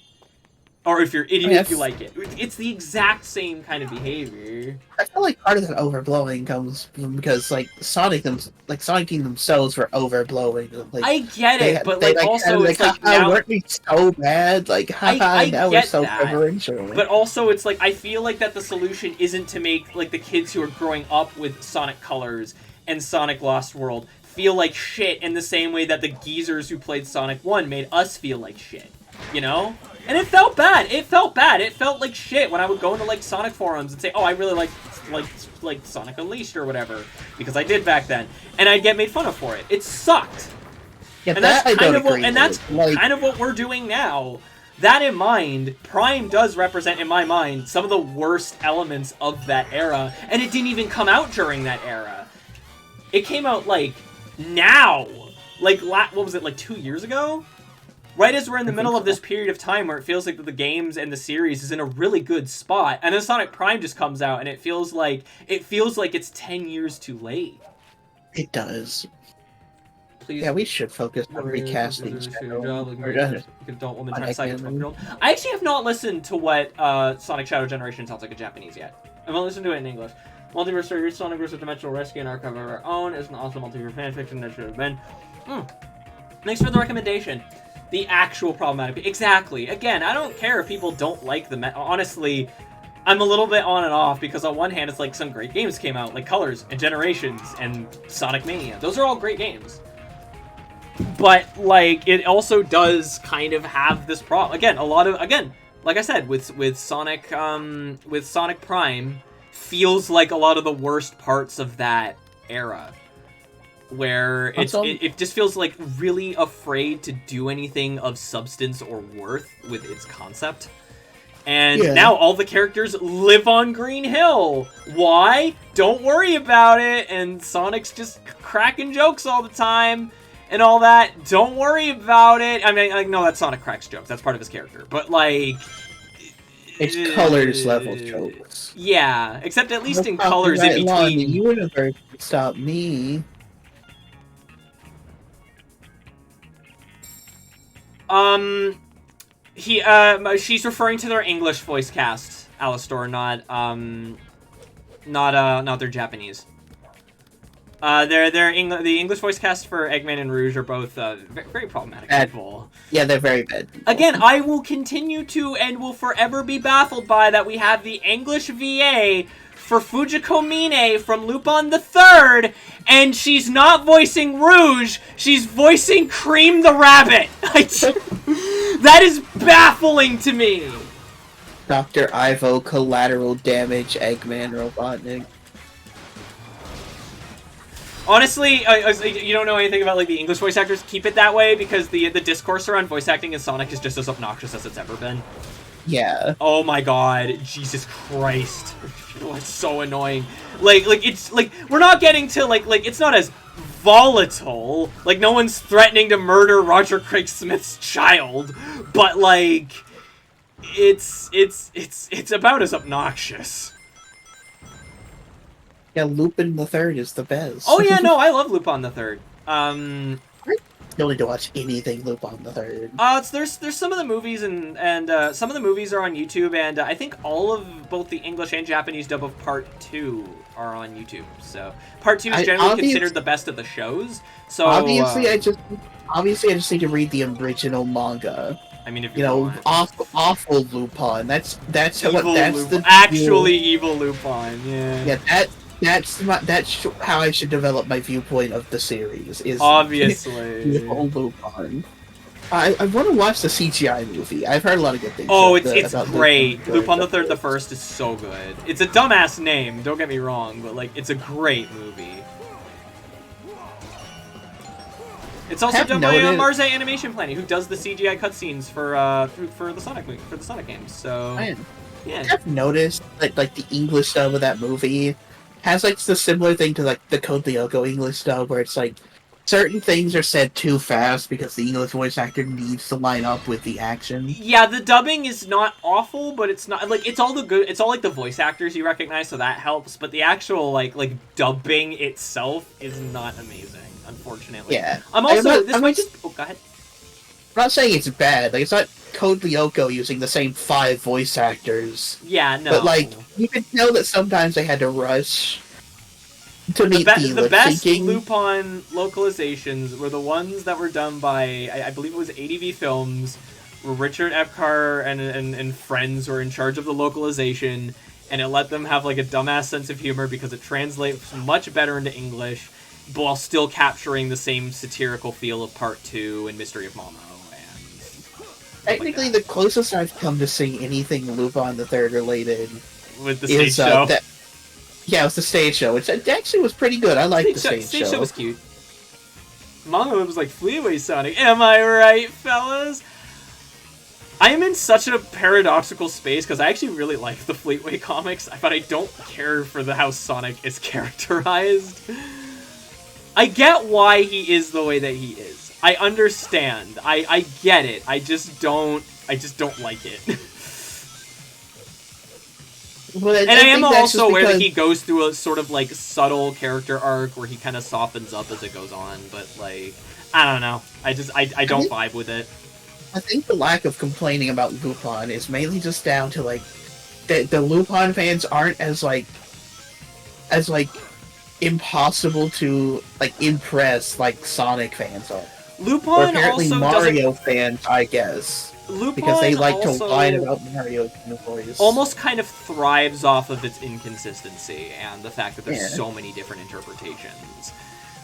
Or if you're idiot if you like it. It's the exact same kind of behavior. I feel like part of that overblowing comes from because like Sonic Team themselves were overblowing. Like, I get it, but like also it's like now weren't we so bad? Like haha, now we're so reverential. But also it's like I feel like that the solution isn't to make like the kids who are growing up with Sonic Colors and Sonic Lost World feel like shit in the same way that the geezers who played Sonic 1 made us feel like shit, you know? And it felt bad. It felt bad. It felt like shit when I would go into like Sonic forums and say, "Oh, I really like Sonic Unleashed or whatever," because I did back then, and I'd get made fun of for it. It sucked. Yeah, and that's kind of what we're doing now. That in mind, Prime does represent, in my mind, some of the worst elements of that era, and it didn't even come out during that era. It came out like now, like what was it, like 2 years ago? Right as we're in the middle of this period of time where it feels like the games and the series is in a really good spot, and then Sonic Prime just comes out, and it feels like it's 10 years too late. It does. Please. Yeah, we should focus on recasting. Adult woman trying to side with 12-year-old. I actually have not listened to what Sonic Shadow Generation sounds like in Japanese yet. I've only listened to it in English. Multiverse Story, Sonic vs. Dimensional Rescue, and Archive of Our Own is an awesome multiverse fanfiction that should have been. Thanks for the recommendation. The actual problematic... Exactly. Again, I don't care if people don't like the... Honestly, I'm a little bit on and off, because on one hand, it's like some great games came out, like Colors and Generations and Sonic Mania. Those are all great games. But like it also does kind of have this problem. Again, like I said, with Sonic Prime, feels like a lot of the worst parts of that era, where it just feels like really afraid to do anything of substance or worth with its concept. And now all the characters live on Green Hill. Why? Don't worry about it. And Sonic's just cracking jokes all the time and all that. Don't worry about it. I mean, like, no, that's Sonic cracks jokes. That's part of his character. But, like... It's Colors level jokes. Yeah, except at least in Colors in between... You would have heard stop me. She's referring to their English voice cast, Alistor, not their Japanese. The English voice cast for Eggman and Rouge are both very problematic people. Yeah, they're very bad people. Again, I will continue to and will forever be baffled by that we have the English VA for Fujiko Mine from Lupin the Third, and she's not voicing Rouge, she's voicing Cream the Rabbit. That is baffling to me. Dr. Ivo, Collateral Damage, Eggman, Robotnik. Honestly, you don't know anything about like the English voice actors. Keep it that way because the discourse around voice acting in Sonic is just as obnoxious as it's ever been. Yeah. Oh my god, Jesus Christ. It's so annoying. Like it's like we're not getting to like it's not as volatile. Like no one's threatening to murder Roger Craig Smith's child, but like it's about as obnoxious. Yeah, Lupin the Third is the best. Oh yeah, no, I love Lupin the Third. You don't need to watch anything Lupin the Third. There's some of the movies and some of the movies are on YouTube, and I think all of both the English and Japanese dub of Part 2 are on YouTube. So Part 2 is generally considered the best of the shows. So obviously, I just need to read the original manga. I mean, if you know, awful Lupin. That's actually evil Lupin. Yeah. Yeah, that's how I should develop my viewpoint of the series. Is obviously evil Lupin. I want to watch the CGI movie. I've heard a lot of good things. Oh, it's great. Lupin the Third, the First is so good. It's a dumbass name. Don't get me wrong, but like it's a great movie. It's also done by Marze Animation Planning, who does the CGI cutscenes for the Sonic games. So yeah, I've noticed that like the English dub of that movie has like the similar thing to like the Code Lyoko English dub, where it's like certain things are said too fast because the English voice actor needs to line up with the action. Yeah, the dubbing is not awful, but it's not like it's all like the voice actors you recognize, so that helps. But the actual like dubbing itself is not amazing, unfortunately. Yeah, I'm also oh, go ahead. I'm not saying it's bad. Like it's not Code Lyoko using the same 5 voice actors. Yeah, no. But like you can tell that sometimes they had to rush to meet the best Lupin localizations were the ones that were done by I believe it was ADV Films, where Richard Epcar and friends were in charge of the localization, and it let them have like a dumbass sense of humor because it translates much better into English, but while still capturing the same satirical feel of Part 2 and Mystery of Momo. Technically, the closest I've come to seeing anything Lupin the Third related with the stage show. Yeah, it was the stage show, which actually was pretty good. I liked the stage show. Stage show was cute. Manga was like Fleetway Sonic. Am I right, fellas? I am in such a paradoxical space because I actually really like the Fleetway comics, but I don't care for how Sonic is characterized. I get why he is the way that he is. I understand. I get it. I just don't like it. Well, and I am also aware that he goes through a sort of like subtle character arc where he kind of softens up as it goes on, but like I don't know. I don't vibe with it. I think the lack of complaining about Lupin is mainly just down to like the Lupin fans aren't as impossible to like impress like Sonic fans are. Lupin or apparently also Mario fans, I guess. Lupin because they like to whine about Mario voice. Almost kind of thrives off of its inconsistency and the fact that there's so many different interpretations.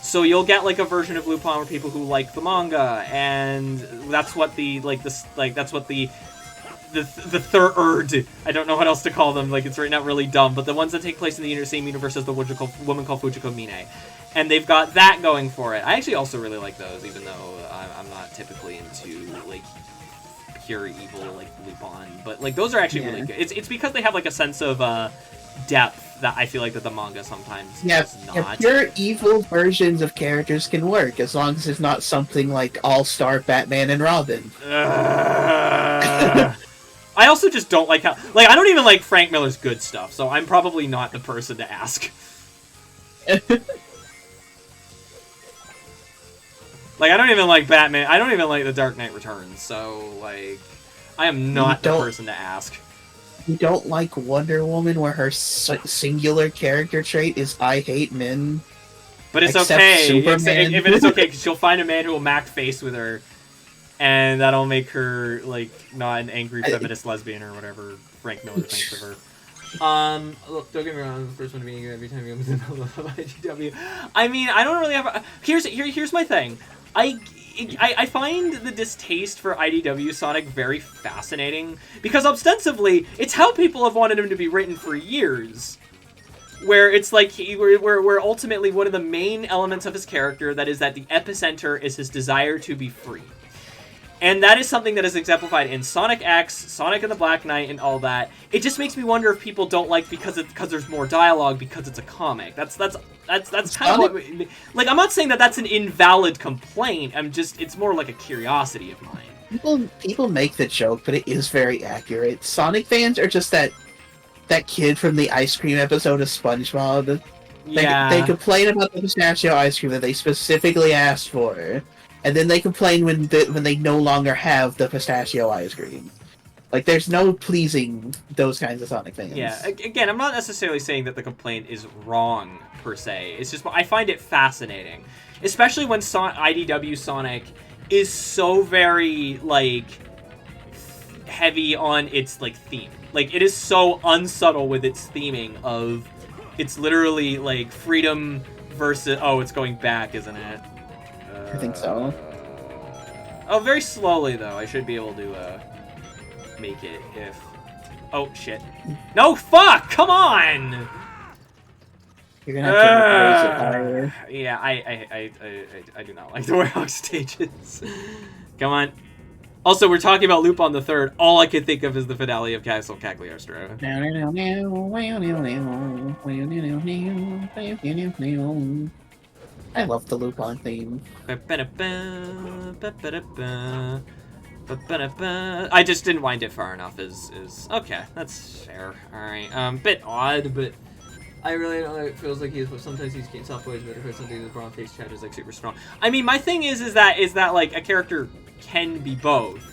So you'll get like a version of Lupin for people who like the manga, and that's what the third, I don't know what else to call them, like it's written out really dumb, but the ones that take place in the same universe as the woman called Fujiko Mine. And they've got that going for it. I actually also really like those, even though I'm not typically into, like, pure evil, like, Lupin. But, like, those are actually really good. It's because they have, like, a sense of depth that I feel like that the manga sometimes does not. Yeah, pure evil versions of characters can work, as long as it's not something like All-Star Batman and Robin. I also just don't like how... Like, I don't even like Frank Miller's good stuff, so I'm probably not the person to ask. Like, I don't even like Batman. I don't even like The Dark Knight Returns, so, like, I am not the person to ask. You don't like Wonder Woman, where her singular character trait is I hate men? But it's okay. If it's okay, because she'll find a man who will mac face with her, and that'll make her, like, not an angry feminist lesbian or whatever Frank Miller thinks of her. Look, don't get me wrong, the first one to me every time you go to IDW. I mean, I don't really have a... Here's my thing. I find the distaste for IDW Sonic very fascinating, because ostensibly, it's how people have wanted him to be written for years. Where it's like, where ultimately one of the main elements of his character, that is that the epicenter is his desire to be free. And that is something that is exemplified in Sonic X, Sonic and the Black Knight, and all that. It just makes me wonder if people don't like because there's more dialogue because it's a comic. That's kind of what... Like, I'm not saying that that's an invalid complaint. It's more like a curiosity of mine. People make the joke, but it is very accurate. Sonic fans are just that kid from the ice cream episode of SpongeBob. They complain about the pistachio ice cream that they specifically asked for. And then they complain when they no longer have the pistachio ice cream. Like, there's no pleasing those kinds of Sonic fans. Yeah, again, I'm not necessarily saying that the complaint is wrong, per se. It's just, I find it fascinating. Especially when IDW Sonic is so very, like, heavy on its, like, theme. Like, it is so unsubtle with its theming of... It's literally, like, freedom versus... Oh, it's going back, isn't it? I think so. Oh, very slowly, though. I should be able to make it if... Oh, shit. No, fuck! Come on! You're gonna have to raise it higher. Yeah, I do not like the Warhawk stages. Come on. Also, we're talking about Lupin the Third. All I could think of is the finale of Castle Cagliostro. I love the Lupin theme. I just didn't wind it far enough. Okay, that's fair. Alright. Bit odd, but I really don't know. It feels like sometimes he's getting soft ways, but if something with brown face chat is like super strong. I mean, my thing is that like a character can be both.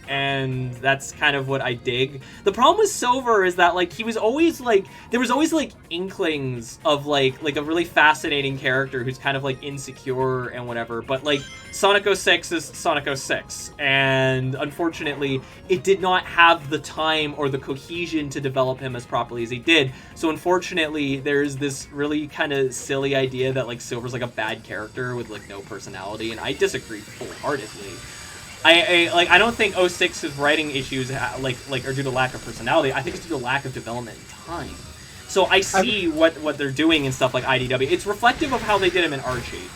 And that's kind of what I dig. The problem with Silver is that, like, he was always, like... There was always, like, inklings of, like a really fascinating character who's kind of, like, insecure and whatever. But, like, Sonic 06 is Sonic 06. And, unfortunately, it did not have the time or the cohesion to develop him as properly as he did. So, unfortunately, there's this really kind of silly idea that, like, Silver's, like, a bad character with, like, no personality. And I disagree full-heartedly. I don't think 06's writing issues are due to lack of personality. I think it's due to lack of development and time. So I see what they're doing and stuff like IDW. It's reflective of how they did him in Archie.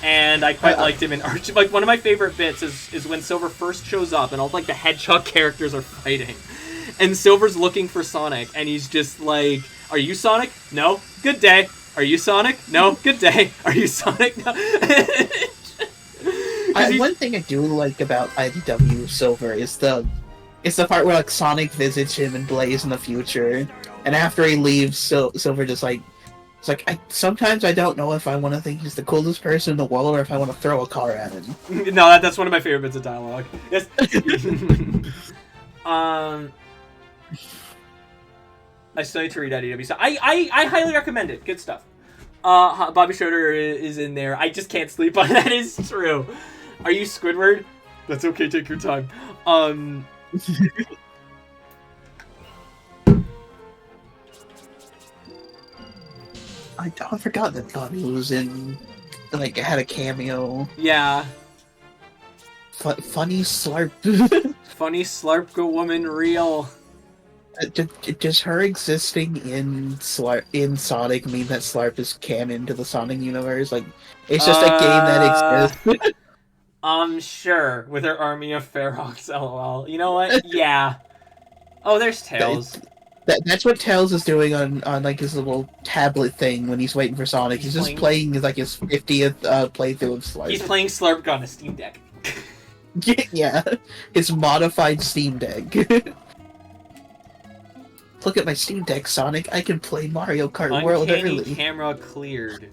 And I quite liked him in Archie. Like, one of my favorite bits is when Silver first shows up and all, like, the Hedgehog characters are fighting. And Silver's looking for Sonic, and he's just like, "Are you Sonic? No? Good day. Are you Sonic? No? Good day. Are you Sonic? No?" One thing I do like about IDW Silver is the part where, like, Sonic visits him and Blaze in the future, and after he leaves, Silver just like, it's like, sometimes I don't know if I want to think he's the coolest person in the world or if I want to throw a car at him. No, that's one of my favorite bits of dialogue. Yes. I still need to read IDW, so I highly recommend it. Good stuff. Bobby Schroeder is in there. I just can't sleep on that. Is true. Are you Squidward? That's okay. Take your time. I forgot that Bobby was in like had a cameo. Yeah. Funny Slurp. Funny Slurp woman real. Does her existing in Sonic mean that Slarp is canon to the Sonic universe? Like, it's just a game that exists. Sure. With her army of Ferox, lol. You know what? Yeah. Oh, there's Tails. That's what Tails is doing on like his little tablet thing when he's waiting for Sonic. He's just playing like his 50th playthrough of Slurp. He's playing Slurp on a Steam Deck. Yeah, his modified Steam Deck. Look at my Steam Deck, Sonic. I can play Mario Kart World early. Uncanny camera cleared.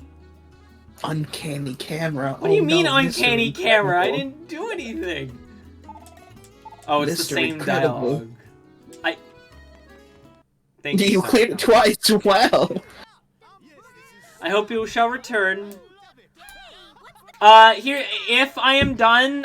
Uncanny camera. What do you mean uncanny camera? I didn't do anything. Oh, it's the same dialogue. Thank you. You cleared it twice. Wow. I hope you shall return. Here, if I am done,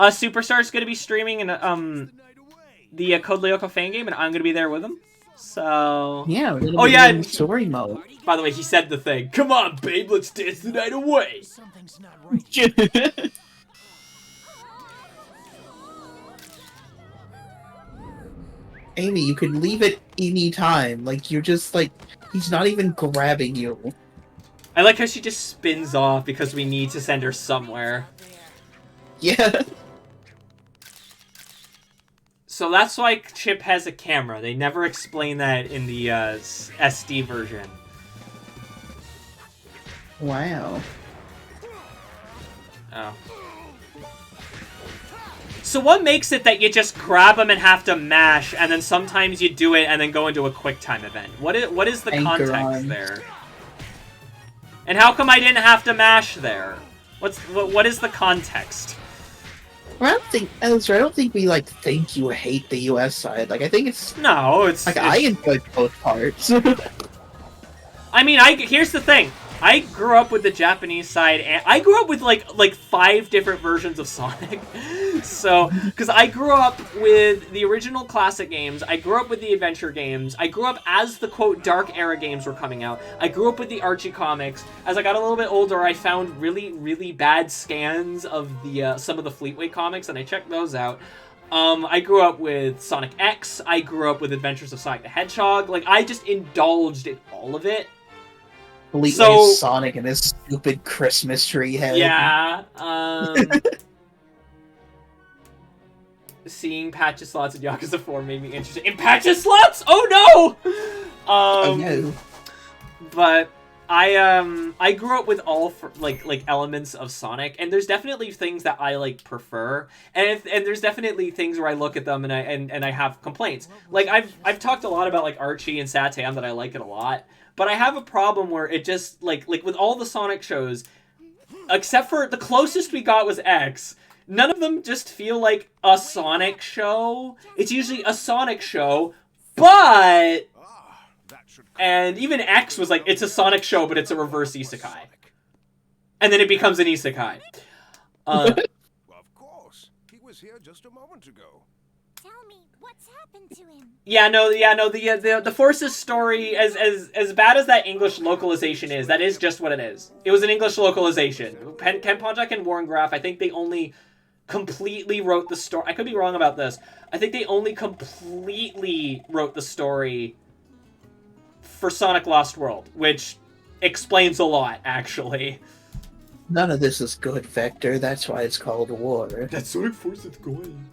Superstar is gonna be streaming in the Code Lyoko fan game, and I'm gonna be there with him. So yeah. Oh yeah. Story mode. By the way, he said the thing. Come on, babe, let's dance the night away. Something's not right. Amy, you can leave it any time. Like, you're just like, he's not even grabbing you. I like how she just spins off because we need to send her somewhere. Yeah. So that's why Chip has a camera. They never explain that in the SD version. Wow. Oh. So what makes it that you just grab them and have to mash, and then sometimes you do it and then go into a QuickTime event? What is the context there? And how come I didn't have to mash there? What is the context? Well, I don't think we like think you hate the US side. Like, I think it's like I enjoyed both parts. I mean, here's the thing. I grew up with the Japanese side, and I grew up with like 5 different versions of Sonic. So, because I grew up with the original classic games, I grew up with the adventure games, I grew up as the quote dark era games were coming out. I grew up with the Archie comics. As I got a little bit older, I found really, really bad scans of the some of the Fleetway comics, and I checked those out. I grew up with Sonic X. I grew up with Adventures of Sonic the Hedgehog. Like, I just indulged in all of it. So Sonic and his stupid Christmas tree head. Yeah. Seeing patches slots in Yakuza 4 made me interested in patches slots. Oh no. Oh no. But I grew up with all like elements of Sonic, and there's definitely things that I like prefer, and there's definitely things where I look at them and I have complaints. Like I've talked a lot about like Archie and Satam that I like it a lot. But I have a problem where it just, like with all the Sonic shows, except for the closest we got was X, none of them just feel like a Sonic show. It's usually a Sonic show, but... And even X was like, it's a Sonic show, but it's a reverse isekai. And then it becomes an isekai. Of course. He was here just a moment ago. Tell me, what's happened to him? The Forces story, as bad as that English localization is, that is just what it is. It was an English localization. Ken Pontiac and Warren Graff, I think they only completely wrote the story. I could be wrong about this. I think they only completely wrote the story for Sonic Lost World, which explains a lot, actually. None of this is good, Vector. That's why it's called war. That's Sonic Force is going.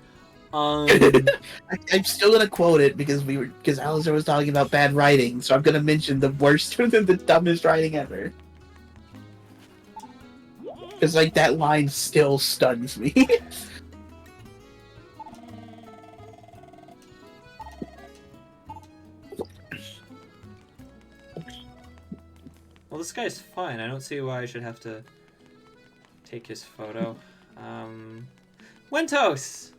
I'm still gonna quote it because Alistair was talking about bad writing, so I'm gonna mention the worst, the dumbest writing ever. Because like that line still stuns me. Well, this guy's fine. I don't see why I should have to take his photo. Wentos!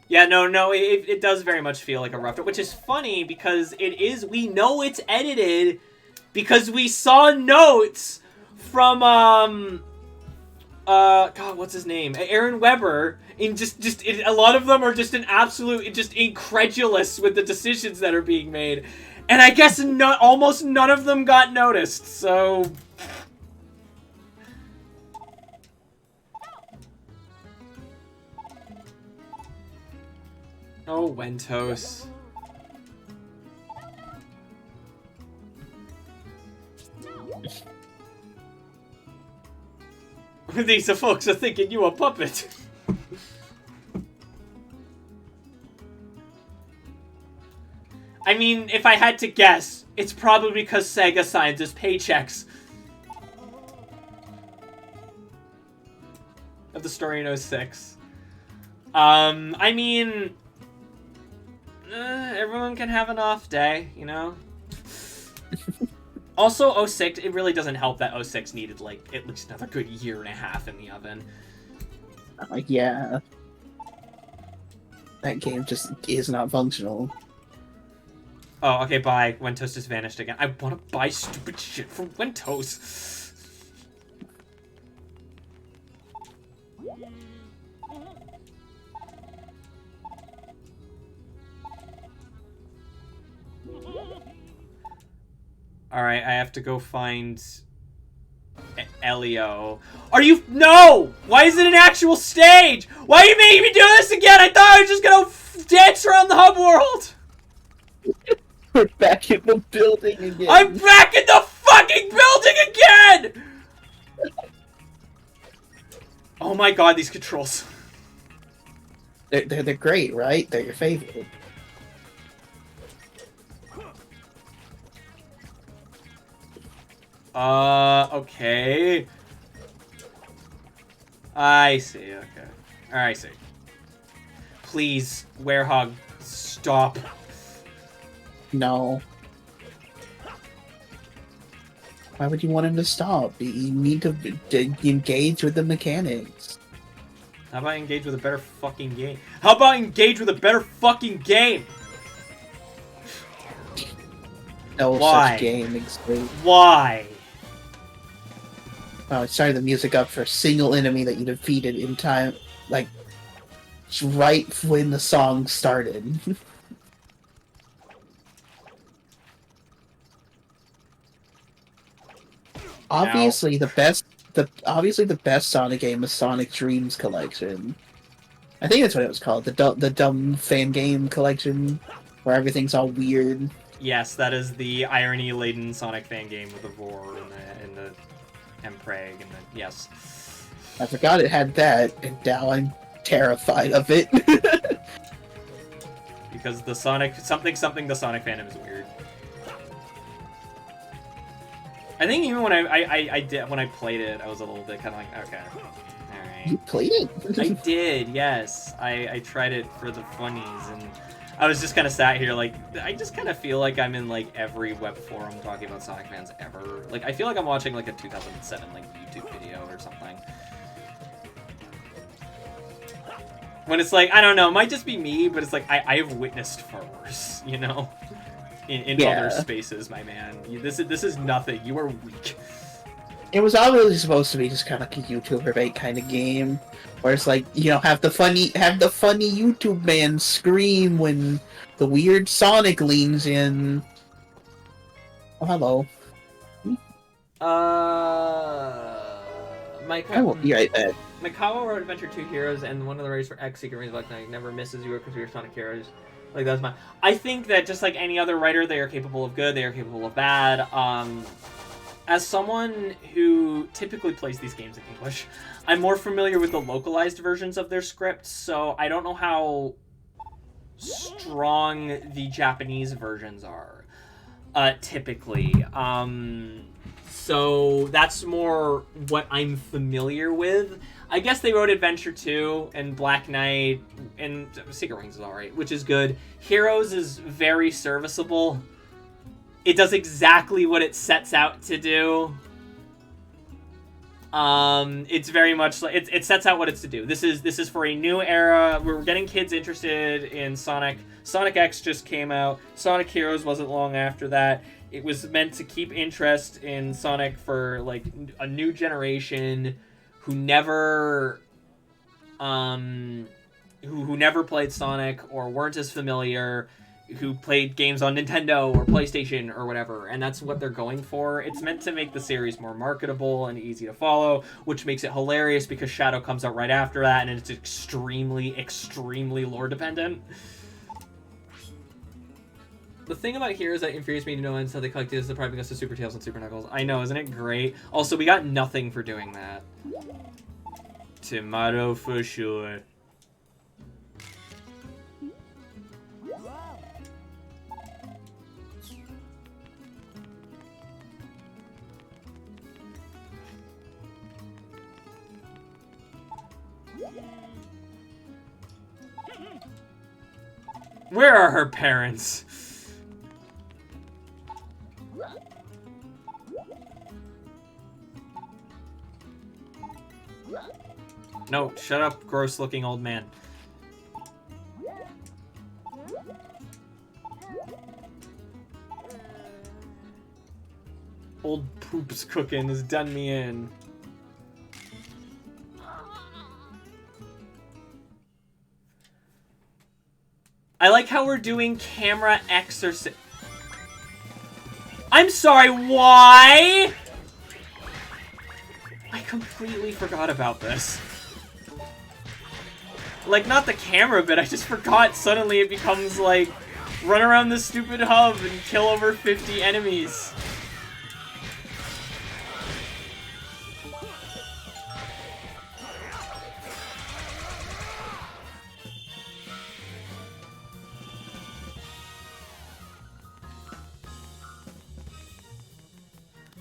Yeah, no, it does very much feel like a rough draft, which is funny because we know it's edited because we saw notes from, God, what's his name? Aaron Weber, and a lot of them are just incredulous with the decisions that are being made. And I guess almost none of them got noticed, so... Oh, Wentos. These folks are thinking you a puppet. I mean, if I had to guess, it's probably because Sega signs his paychecks. Of the story in 06. I mean... everyone can have an off day, you know? Also, 06, it really doesn't help that 06 needed, like, at least another good year and a half in the oven. Yeah. That game just is not functional. Oh, okay, bye. Wentos just vanished again. I want to buy stupid shit from Wentos. Alright, I have to go find Elio. Are you— No! Why is it an actual stage? Why are you making me do this again? I thought I was just gonna dance around the hub world! We're back in the building again. I'm back in the fucking building again! Oh my god, these controls. They're great, right? They're your favorite. Okay. I see, okay. I see. Please, Werehog, stop. No. Why would you want him to stop? You need to engage with the mechanics. How about engage with a better fucking game? How about engage with a better fucking game? No Why? such game exists. Why? Oh, it started the music up for a single enemy that you defeated in time, like, right when the song started. Obviously, the best Sonic game is Sonic Dreams Collection. I think that's what it was called, the dumb fan game collection, where everything's all weird. Yes, that is the irony-laden Sonic fan game with the Vor and the Empreg and the... Yes. I forgot it had that, and now I'm terrified of it. Because the Sonic... Something the Sonic fandom is weird. I think even when I played it, I was a little bit kind of like, okay, alright. You played it? I did, yes. I tried it for the funnies, and I was just kind of sat here, like, I just kind of feel like I'm in, like, every web forum talking about Sonic fans ever. Like, I feel like I'm watching, like, a 2007, like, YouTube video or something. When it's like, I don't know, it might just be me, but it's like, I have witnessed far worse, you know? In other spaces, my man. This is nothing. You are weak. It was obviously supposed to be just kind of like a YouTuber bait kind of game, where it's like, you know, have the funny YouTube man scream when the weird Sonic leans in. Oh, hello. I will be right back. Mikawa wrote Adventure 2 Heroes, and one of the writers for X Secret Rings Black Knight never misses you because we are Sonic Heroes. Like, that's my... I think that just like any other writer, they are capable of good, they are capable of bad. As someone who typically plays these games in English, I'm more familiar with the localized versions of their scripts, so I don't know how strong the Japanese versions are, typically. So that's more what I'm familiar with. I guess they wrote Adventure 2 and Black Knight, and Secret Wings is alright, which is good. Heroes is very serviceable. It does exactly what it sets out to do. It's very much like it sets out what it's to do. This is for a new era. We're getting kids interested in Sonic. Sonic X just came out. Sonic Heroes wasn't long after that. It was meant to keep interest in Sonic for like a new generation who never who never played Sonic or weren't as familiar, who played games on Nintendo or PlayStation or whatever, and that's what they're going for. It's meant to make the series more marketable and easy to follow, which makes it hilarious because Shadow comes out right after that, and it's extremely, extremely lore dependent. The thing about heroes that infuriates me to no end is how they collect is depriving us of Super Tails and Super Knuckles. I know, isn't it great? Also, we got nothing for doing that. Tomato for sure. Where are her parents? No, shut up, gross-looking old man. Old poops cooking has done me in. I like how we're doing camera exercise. I'm sorry, why? I completely forgot about this. Like, not the camera bit, I just forgot suddenly it becomes like, run around this stupid hub and kill over 50 enemies.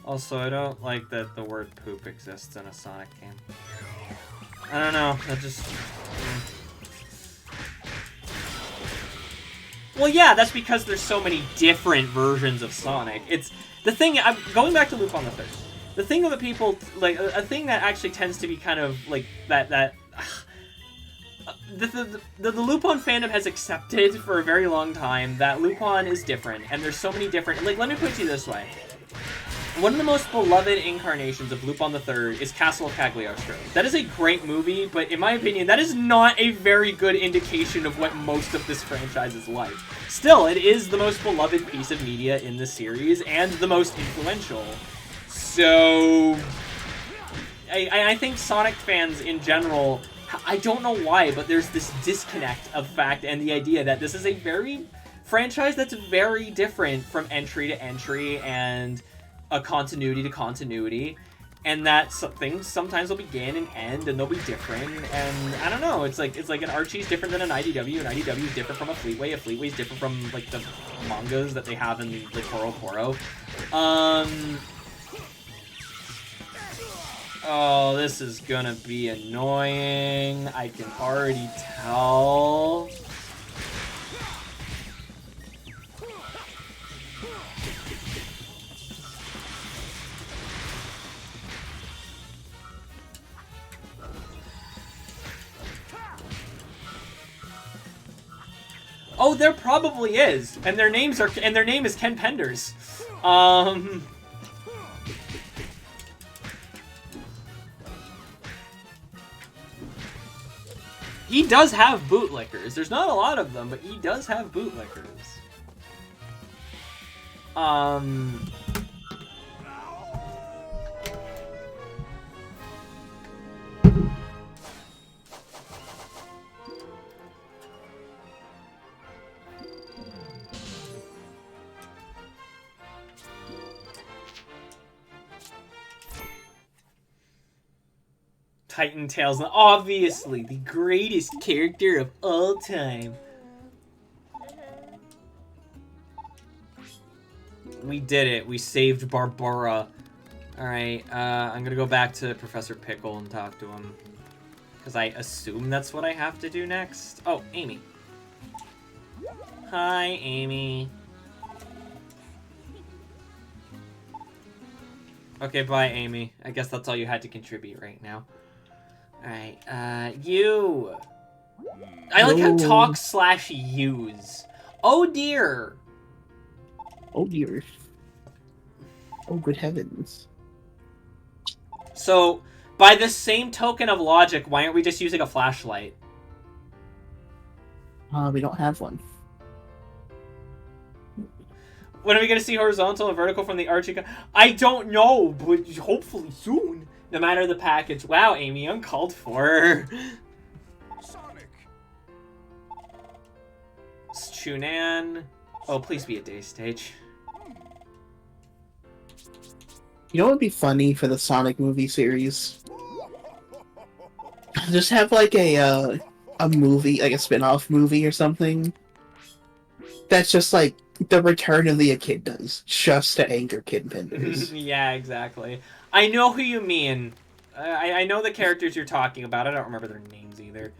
Also, I don't like that the word poop exists in a Sonic game. I don't know, that just... Well, yeah, that's because there's so many different versions of Sonic. It's... The thing... I'm going back to Lupin the Third. The thing that people... Like, a thing that actually tends to be kind of, like, the Lupin fandom has accepted for a very long time that Lupin is different, and there's so many different... Like, let me put it to you this way. One of the most beloved incarnations of Lupin the Third is Castle of Cagliostro. That is a great movie, but in my opinion, that is not a very good indication of what most of this franchise is like. Still, it is the most beloved piece of media in the series, and the most influential. So... I think Sonic fans in general, I don't know why, but there's this disconnect of fact and the idea that this is a franchise that's very different from entry to entry, and... a continuity to continuity, and that things sometimes will begin and end, and they'll be different, and I don't know, it's like an Archie's different than an IDW, and IDW is different from a Fleetway is different from, like, the mangas that they have in, like, Koro Koro. Oh, this is gonna be annoying, I can already tell. Oh, there probably is, and their name is Ken Penders. He does have bootlickers. There's not a lot of them, but he does have bootlickers. Titan Tails, obviously the greatest character of all time. We did it. We saved Barbara. Alright, I'm gonna go back to Professor Pickle and talk to him. Because I assume that's what I have to do next. Oh, Amy. Hi, Amy. Okay, bye, Amy. I guess that's all you had to contribute right now. Alright, you. I like how talk/use. Oh dear. Oh dear. Oh good heavens. So, by the same token of logic, why aren't we just using a flashlight? We don't have one. When are we going to see horizontal and vertical from the Archie? I don't know, but hopefully soon. No matter the package. Wow, Amy, uncalled for. Sonic. Chunan. Oh, please be a day stage. You know what would be funny for the Sonic movie series? Just have like a movie, like a spin-off movie or something. That's just like the return of the echidnas, just to anger Kid Penders. Yeah, exactly. I know who you mean. I know the characters you're talking about. I don't remember their names either.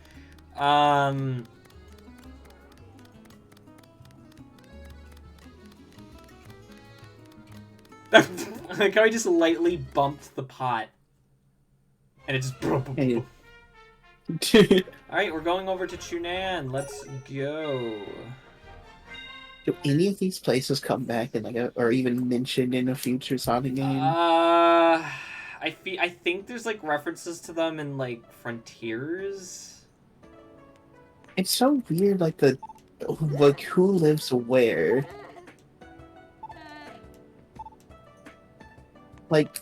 Like how I just lightly bumped the pot. And it just... Hey. Alright, we're going over to Chunan. Let's go. Do any of these places come back in like or even mentioned in a future Sonic game? I think there's like references to them in like Frontiers. It's so weird, like who lives where. Like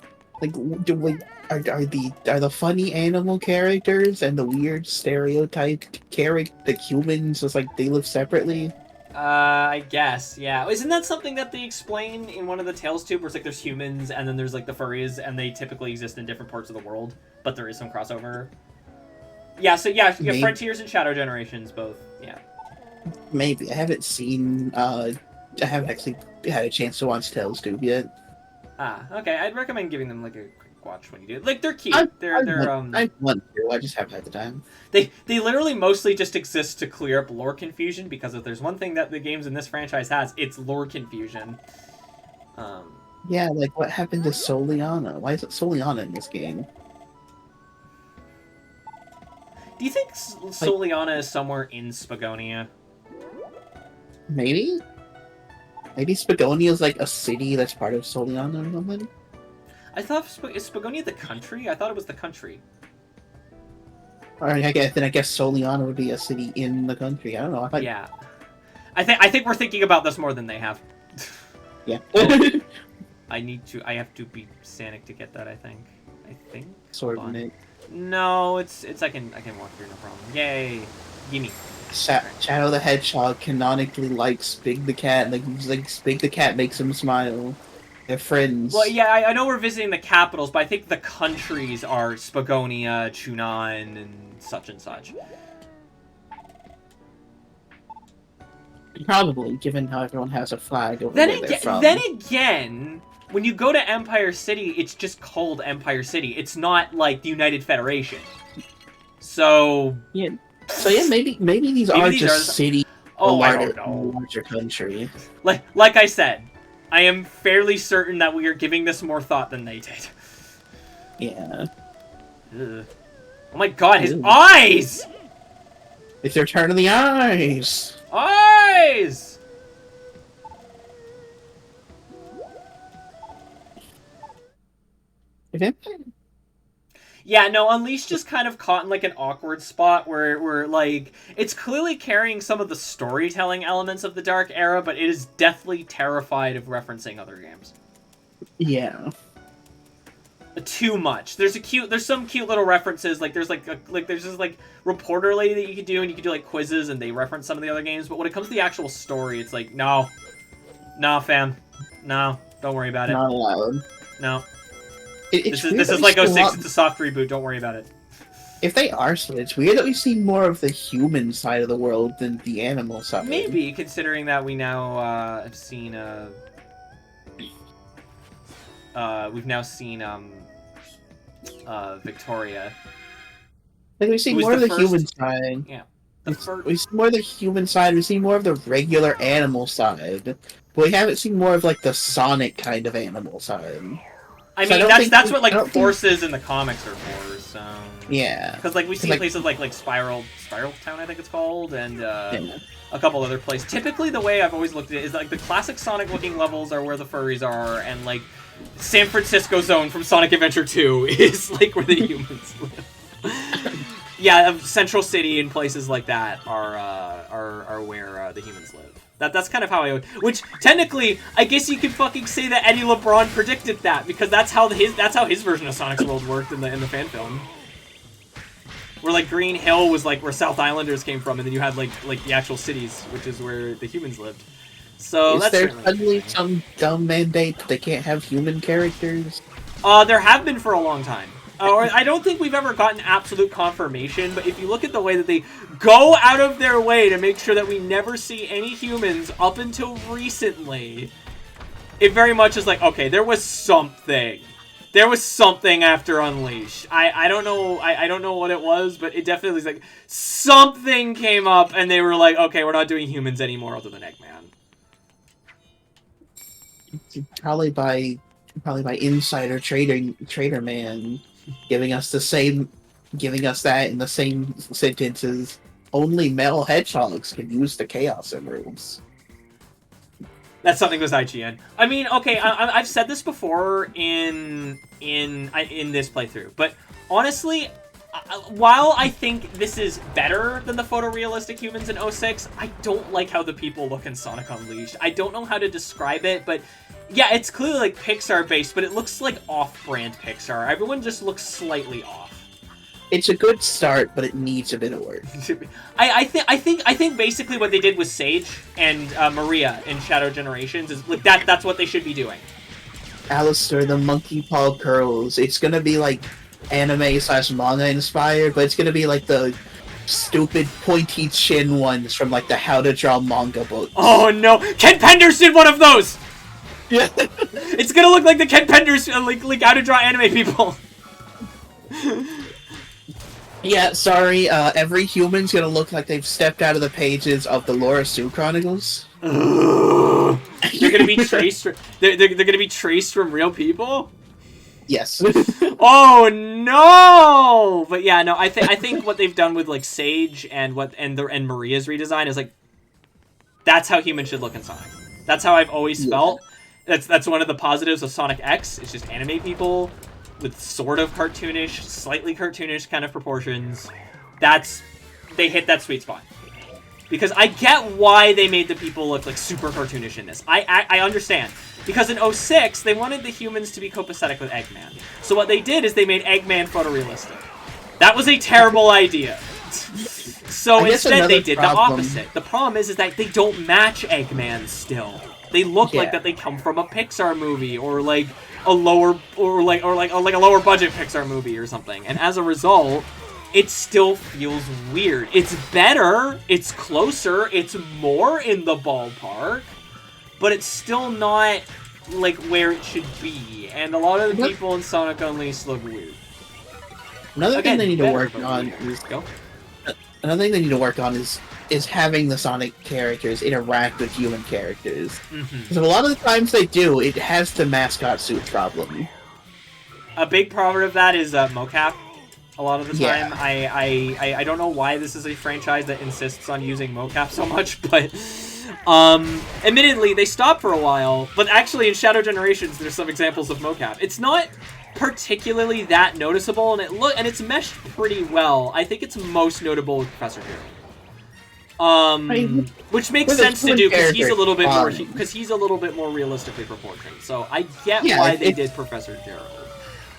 are the funny animal characters and the weird stereotyped the humans just like they live separately? I guess, yeah. Isn't that something that they explain in one of the Tales too, where it's like there's humans and then there's like the furries and they typically exist in different parts of the world, but there is some crossover. Yeah, so yeah, Maybe. Frontiers and Shadow Generations both, yeah. Maybe. I haven't seen I haven't actually had a chance to watch Tales Tube yet. Ah, okay. I'd recommend giving them like a quick watch when you do it. Like they're cute. I want to. I just haven't had the time. They literally mostly just exist to clear up lore confusion, because if there's one thing that the games in this franchise has, it's lore confusion. Yeah, like what happened to Soliana? Why is it Soliana in this game? Do you think Soliana is somewhere in Spagonia? Maybe? Maybe Spagonia is like a city that's part of Soliana or something? I thought is Spagonia the country? I thought it was the country. Alright, I guess Soliana would be a city in the country. I don't know. Yeah. I think we're thinking about this more than they have. Yeah. I have to be Sanic to get that, I think. Sort Hold of on. it. No, it's I can walk through, no problem. Yay. Gimme. Shadow the Hedgehog canonically likes Big the Cat. Like Big the Cat makes him smile. They're friends. Well, yeah, I know we're visiting the capitals, but I think the countries are Spagonia, Chunan, and such. Probably, given how everyone has a flag over Then where they're from. again, when you go to Empire City, it's just called Empire City. It's not like the United Federation. So yeah, maybe these are just cities. Oh, I don't know. Larger country. Like I said, I am fairly certain that we are giving this more thought than they did. Yeah. Ugh. Oh my god, his eyes! It's their turn of the eyes! Eyes! Yeah, no, Unleashed just kind of caught in like an awkward spot where like it's clearly carrying some of the storytelling elements of the Dark Era, but it is deathly terrified of referencing other games. Yeah. Too much. There's some cute little references, like there's there's this like reporter lady that you could do, and you could do like quizzes and they reference some of the other games, but when it comes to the actual story, it's like no, fam, no, don't worry about it. Not allowed. No. This is like 06, it's a soft reboot, don't worry about it. If they are so, it's weird that we see more of the human side of the world than the animal side. Maybe, considering that we now have seen we've now seen Victoria. Like we see more of the human side. Yeah. We see more of the human side, we see more of the regular animal side. But we haven't seen more of like the Sonic kind of animal side. I mean, that's what like Forces in the comics are for, so yeah. Because like we see places like Spiral Town, I think it's called, and yeah. a couple other places. Typically, the way I've always looked at it is like the classic Sonic-looking levels are where the furries are, and like San Francisco Zone from Sonic Adventure 2 is like where the humans live. Yeah, Central City and places like that are where the humans live. That's kind of how I would. Which technically, I guess you could fucking say that Eddie LeBron predicted that, because that's how his version of Sonic's World worked in the fan film. Where like Green Hill was like where South Islanders came from, and then you had like the actual cities, which is where the humans lived. So Is that's there certainly suddenly interesting. some dumb mandate that they can't have human characters? There have been for a long time. Or I don't think we've ever gotten absolute confirmation, but if you look at the way that they go out of their way to make sure that we never see any humans up until recently, it very much is like, okay, there was something. There was something after Unleashed. I don't know I don't know what it was, but it definitely is like something came up and they were like, okay, we're not doing humans anymore other than Eggman. Probably by insider trader man giving us that in the same sentences. Only male hedgehogs can use the Chaos Emeralds. That's something with IGN. I mean, okay, I've said this before in this playthrough, but honestly, while I think this is better than the photorealistic humans in 06, I don't like how the people look in Sonic Unleashed. I don't know how to describe it, but yeah, it's clearly like Pixar based, but it looks like off-brand Pixar. Everyone just looks slightly off. It's a good start, but it needs a bit of work. I think basically what they did with Sage and Maria in Shadow Generations is like that's what they should be doing. Alistair, the monkey paw curls. It's gonna be like anime/manga inspired, but it's gonna be like the stupid pointy chin ones from like the How to Draw manga book. Oh no! Ken Penders did one of those! Yeah. It's gonna look like the Ken Penders, like How to Draw anime people. Yeah, sorry, every human's gonna look like they've stepped out of the pages of the Laura Sue Chronicles. They're gonna be traced. They're gonna be traced from real people. Yes. Oh no! But yeah, no. I think what they've done with like Sage and Maria's redesign is like that's how humans should look in Sonic. That's how I've always felt. That's one of the positives of Sonic X. It's just anime people with sort of cartoonish, slightly cartoonish kind of proportions. They hit that sweet spot. Because I get why they made the people look like super cartoonish in this. I understand. Because in 06, they wanted the humans to be copacetic with Eggman. So what they did is they made Eggman photorealistic. That was a terrible idea. So instead they did the opposite. The problem is that they don't match Eggman still. They look like that they come from a Pixar movie or like a lower like a lower budget Pixar movie or something. And as a result, it still feels weird. It's better, it's closer, it's more in the ballpark, but it's still not like where it should be. And a lot of the people in Sonic Unleashed look weird. Another thing they need to work on is having the Sonic characters interact with human characters. Because a lot of the times they do, it has the mascot suit problem. A big problem of that is mocap. A lot of the time, I don't know why this is a franchise that insists on using mocap so much, but admittedly they stopped for a while. But actually, in Shadow Generations, there's some examples of mocap. It's not particularly that noticeable, and it's meshed pretty well. I think it's most notable with Professor Zero. Which makes sense to do because he's a little bit more realistically proportioned. So I get why they did Professor Zero.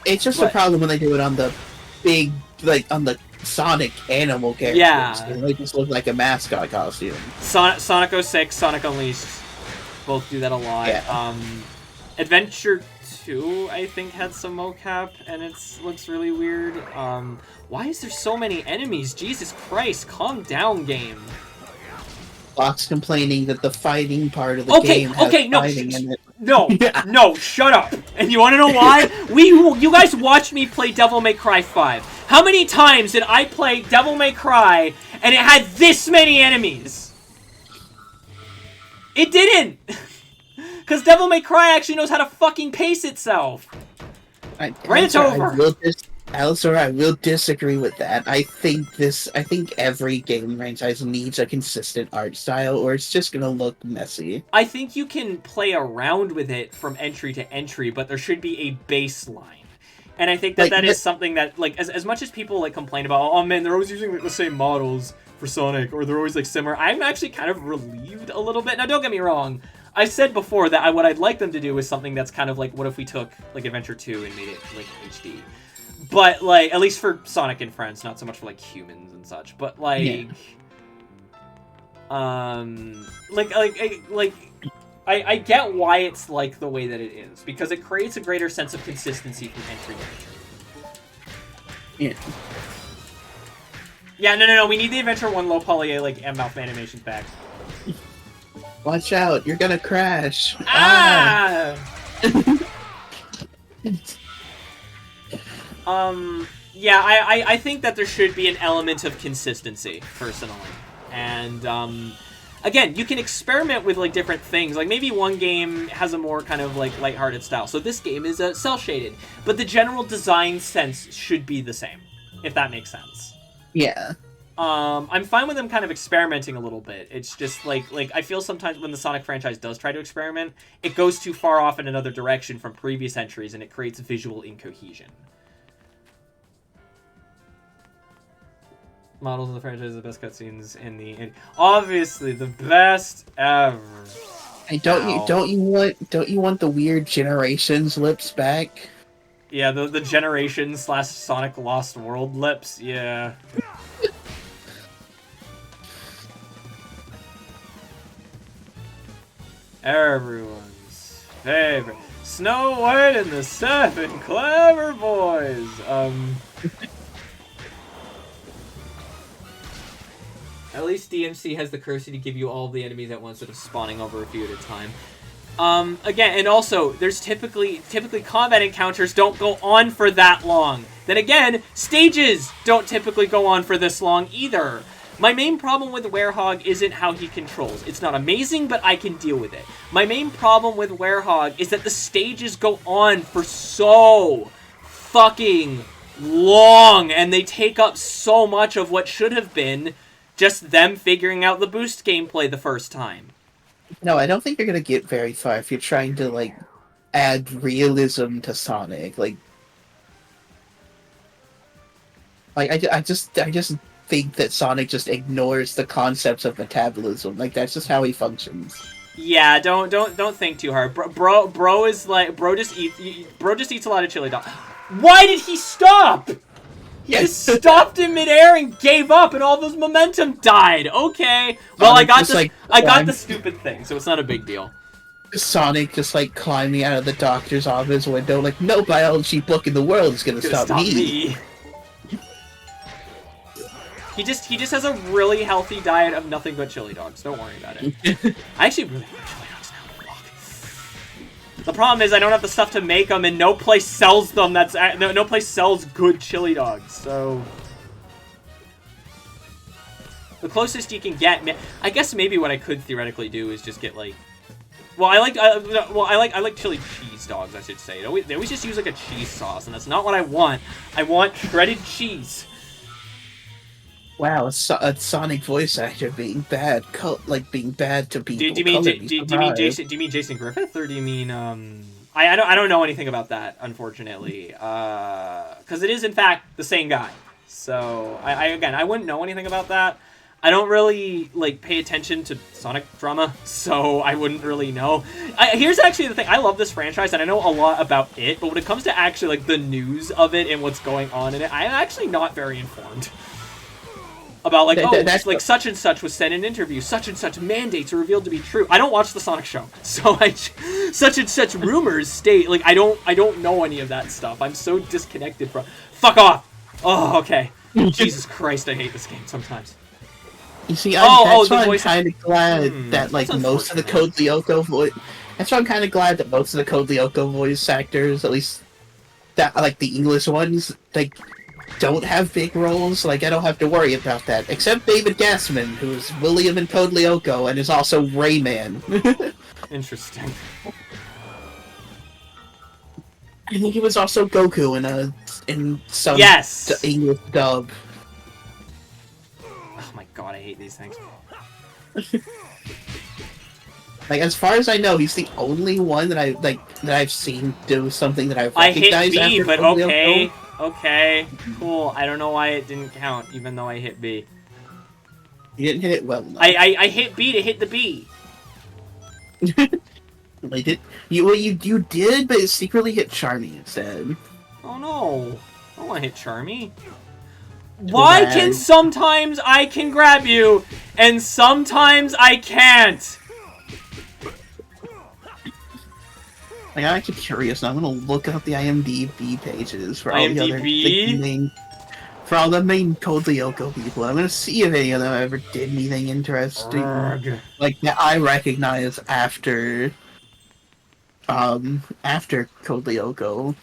It's just a problem when they do it on the big, like on the Sonic animal characters. Yeah, they just look like a mascot costume. Sonic 06, Sonic Unleashed, both do that a lot. Yeah. Adventure 2, I think, had some mocap, and it looks really weird. Why is there so many enemies? Jesus Christ, calm down, game. Fox complaining that the fighting part of the game has fighting in it. No, shut up. And you want to know why? You guys watched me play Devil May Cry 5. How many times did I play Devil May Cry and it had this many enemies? It didn't. Because Devil May Cry actually knows how to fucking pace itself. Rant over. Alistair, I will disagree with that. I think every game franchise needs a consistent art style, or it's just gonna look messy. I think you can play around with it from entry to entry, but there should be a baseline. And I think that is something that, like, as much as people like complain about, oh man, they're always using like, the same models for Sonic, or they're always like similar. I'm actually kind of relieved a little bit. Now, don't get me wrong. I said before that what I'd like them to do is something that's kind of like, what if we took like Adventure 2 and made it like HD? But, like, at least for Sonic and Friends, not so much for, like, humans and such. But, like, I get why it's like the way that it is, because it creates a greater sense of consistency from entry to entry. Yeah. Yeah, no, we need the Adventure 1 low poly, like, mouth animations back. Watch out, you're gonna crash. Ah! Yeah, I think that there should be an element of consistency, personally. And, again, you can experiment with, like, different things. Like, maybe one game has a more kind of, like, lighthearted style. So this game is cel-shaded. But the general design sense should be the same, if that makes sense. Yeah. I'm fine with them kind of experimenting a little bit. It's just, like I feel sometimes when the Sonic franchise does try to experiment, it goes too far off in another direction from previous entries, and it creates visual incohesion. Models of the franchise are the best cutscenes in the... Obviously, the best ever. Hey, don't you want the weird Generations lips back? Yeah, the Generation / Sonic Lost World lips, yeah. Everyone's favorite. Snow White and the 7 Clever Boys. At least DMC has the courtesy to give you all the enemies at once, sort of spawning over a few at a time. Again, and also, there's typically combat encounters don't go on for that long. Then again, stages don't typically go on for this long either. My main problem with Werehog isn't how he controls. It's not amazing, but I can deal with it. My main problem with Werehog is that the stages go on for so fucking long, and they take up so much of what should have been just them figuring out the boost gameplay the first time. No, I don't think you're gonna get very far if you're trying to, like, add realism to Sonic. I just think that Sonic just ignores the concepts of metabolism. Like, that's just how he functions. Yeah, don't think too hard. Bro just eats a lot of chili dog. Why did he stop? He just stopped in midair and gave up, and all those momentum died. Okay, well I got the stupid thing, so it's not a big deal. Sonic just like climbing out of the doctor's office window, like no biology book in the world is gonna stop me. He just has a really healthy diet of nothing but chili dogs. Don't worry about it. I actually really want chili dogs now. Fuck. The problem is I don't have the stuff to make them, and no place sells them. No place sells good chili dogs. So the closest you can get, I guess maybe what I could theoretically do is just get like. Well, I like chili cheese dogs. I should say. They always just use like a cheese sauce, and that's not what I want. I want shredded cheese. Wow, a Sonic voice actor being bad, being bad to people. Do you mean Jason Griffith, or do you mean I don't know anything about that, unfortunately, because it is in fact the same guy. So I wouldn't know anything about that. I don't really like pay attention to Sonic drama, so I wouldn't really know. Here's actually the thing: I love this franchise, and I know a lot about it, but when it comes to actually like the news of it and what's going on in it, I'm actually not very informed. About like, like such and such was said in an interview, such and such mandates are revealed to be true. I don't watch the Sonic show, so such and such rumors state, like I don't know any of that stuff. I'm so disconnected from. Fuck off! Oh, okay. Jesus Christ, I hate this game sometimes. You see, that's why I'm kind of glad that like most of the Code Lyoko voice. That's why I'm kind of glad that most of the Code Lyoko voice actors, at least that like the English ones, like. Don't have big roles, like I don't have to worry about that. Except David Gassman, who is William in Code Lyoko and is also Rayman. Interesting. I think he was also Goku in some English dub. Oh my god, I hate these things. Like as far as I know, he's the only one that I've seen do something that I've recognized. I hit B, but Code okay. Lyoko. Okay, cool. I don't know why it didn't count, even though I hit B. You didn't hit it well enough. I hit B to hit the B. You did, but it secretly hit Charmy instead. Oh no. I don't want to hit Charmy. Why can sometimes I can grab you, and sometimes I can't? Like, I'm actually curious now. I'm gonna look up the IMDb pages for all the other IMDb? for all the main Code Lyoko people. I'm gonna see if any of them ever did anything interesting, Urgh. like that I recognize after Code Lyoko.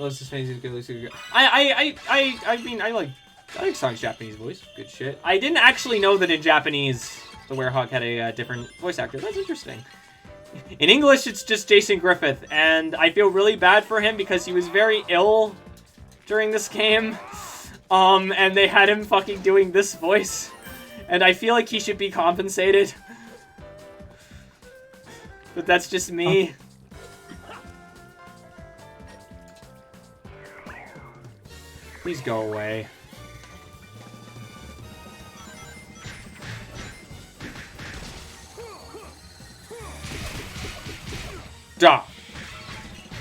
Let's just finish it. I mean, I like Sonic's Japanese voice. Good shit. I didn't actually know that in Japanese the Werehog had a different voice actor. That's interesting. In English, it's just Jason Griffith, and I feel really bad for him because he was very ill during this game. And they had him fucking doing this voice, and I feel like he should be compensated. But that's just me. Please go away. Duh.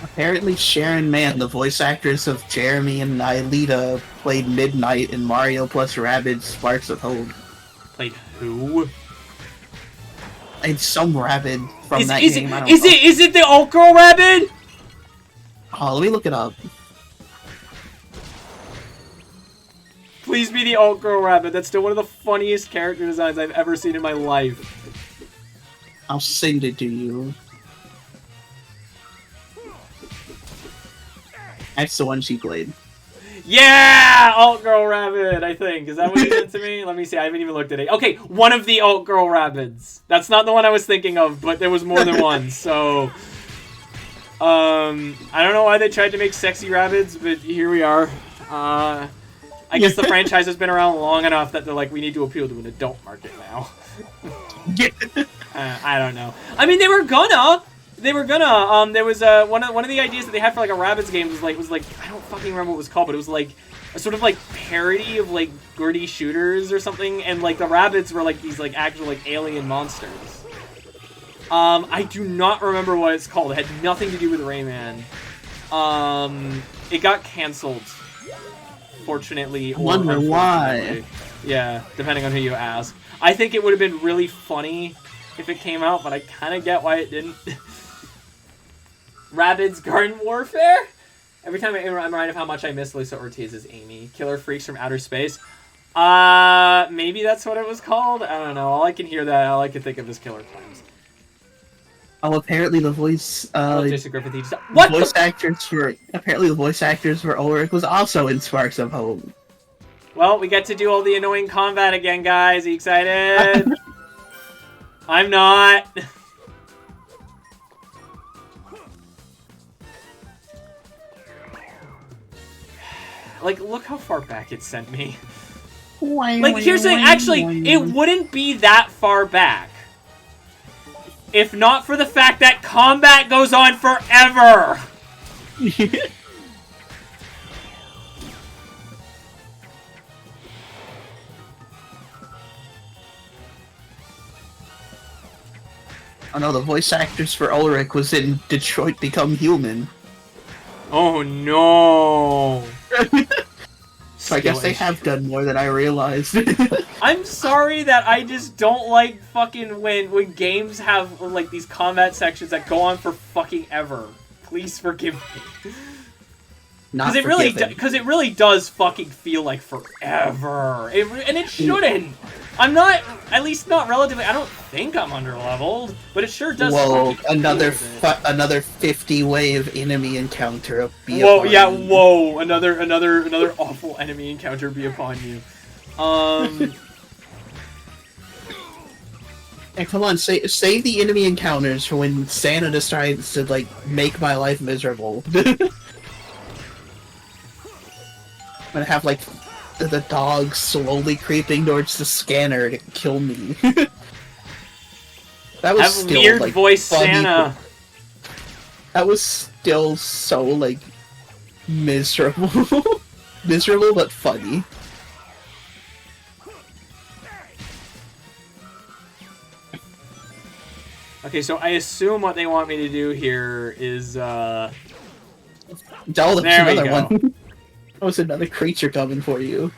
Apparently, Sharon Mann, the voice actress of Jeremy and Nylita, played Midnight in Mario plus Rabbids Sparks of Hope. Played who? It's some rabbit from that game. I don't Is know. it the Alt Girl Rabbid? Oh, let me look it up. Please be the Alt Girl Rabbid. That's still one of the funniest character designs I've ever seen in my life. I'll send it to you. That's the one she played. Yeah! Alt Girl Rabbid, I think. Is that what you sent to me? Let me see. I haven't even looked at it. Okay, one of the Alt Girl Rabbids. That's not the one I was thinking of, but there was more than one, so... I don't know why they tried to make sexy Rabbids, but here we are. I guess the franchise has been around long enough that they're like, we need to appeal to an adult market now. I don't know. I mean, they were gonna. There was one of the ideas that they had for like a Rabbids game was like I don't fucking remember what it was called, but it was like a sort of like parody of like gritty shooters or something, and like the Rabbids were like these like actual like alien monsters. I do not remember what it's called. It had nothing to do with Rayman. It got canceled. Fortunately, or Wonder why. Yeah, depending on who you ask. I think it would have been really funny if it came out, but I kind of get why it didn't. Rabbids Garden Warfare? Every time I'm reminded of how much I miss Lisa Ortiz as Amy. Killer Freaks from Outer Space. Maybe that's what it was called? I don't know. All I can hear that, all I can think of is Killer Clowns. Oh, apparently the voice, Jason Griffith. What voice actors for Ulrich was also in Sparks of Hope. Well, we get to do all the annoying combat again, guys. Are you excited? I'm not. Like, look how far back it sent me. Like, here's the thing. Actually, it wouldn't be that far back. If not for the fact that combat goes on forever. Oh no, the voice actors for Ulrich was in Detroit Become Human. Oh no. So I guess they have done more than I realized. I'm sorry that I just don't like fucking when games have like these combat sections that go on for fucking ever. Please forgive me. Because it really does fucking feel like forever. And it shouldn't. I'm not, at least not relatively. I don't think I'm underleveled, but it sure does. Whoa! Another 50 wave enemy encounter. Whoa! Yeah! Whoa! Another awful enemy encounter be upon you. Hey, come on! Save the enemy encounters for when Santa decides to like make my life miserable. I'm gonna have like the dog slowly creeping towards the scanner to kill me. That was still weird like voice funny, Santa. That was still so like miserable, miserable but funny. Okay, so I assume what they want me to do here is There we there we another go. one. Oh, it's another creature coming for you.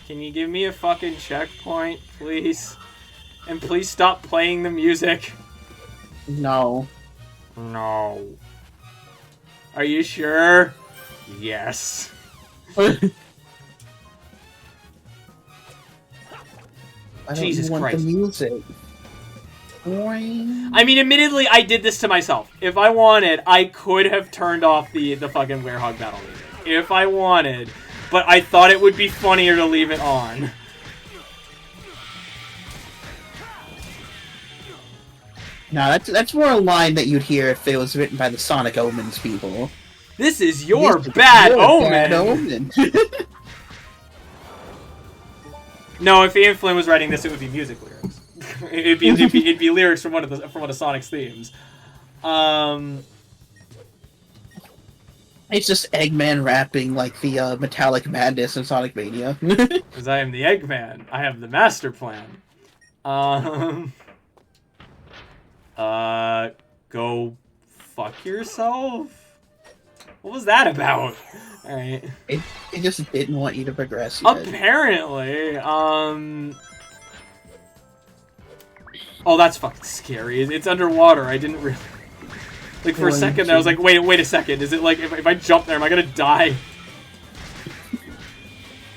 Can you give me a fucking checkpoint, please? And please stop playing the music. No. No. Are you sure? Yes. I don't Jesus want Christ. the music. Boing. I mean, admittedly, I did this to myself. If I wanted, I could have turned off the fucking Werehog battle music. If I wanted. But I thought it would be funnier to leave it on. No, that's more a line that you'd hear if it was written by the Sonic Omens people. This is your This is bad your omen! bad omen. No, if Ian Flynn was writing this, it would be music lyrics. it'd be lyrics from one of Sonic's themes. It's just Eggman rapping like the Metallic Madness in Sonic Mania. Because I am the Eggman. I have the master plan. Go fuck yourself? What was that about? Alright. it just didn't want you to progress yet. Apparently, Oh, that's fucking scary. It's underwater. I didn't really... Like, for a second there, I was like, wait a second. Is it like, if I jump there, am I gonna die?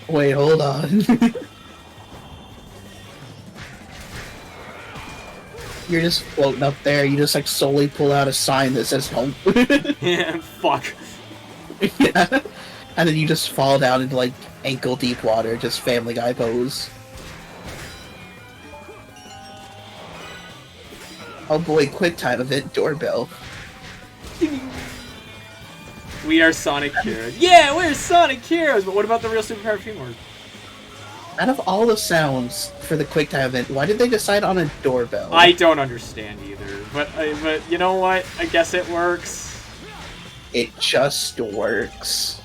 Wait, hold on. You're just floating up there, you just like slowly pull out a sign that says help. Yeah, fuck. Yeah. And then you just fall down into like ankle deep water, just Family Guy pose. Oh boy, quick time event, doorbell. We are Sonic Heroes. Yeah, we're Sonic Heroes! But what about the real superpower teamwork? Out of all the sounds for the quick time event, why did they decide on a doorbell? I don't understand either. But you know what? I guess it works. It just works.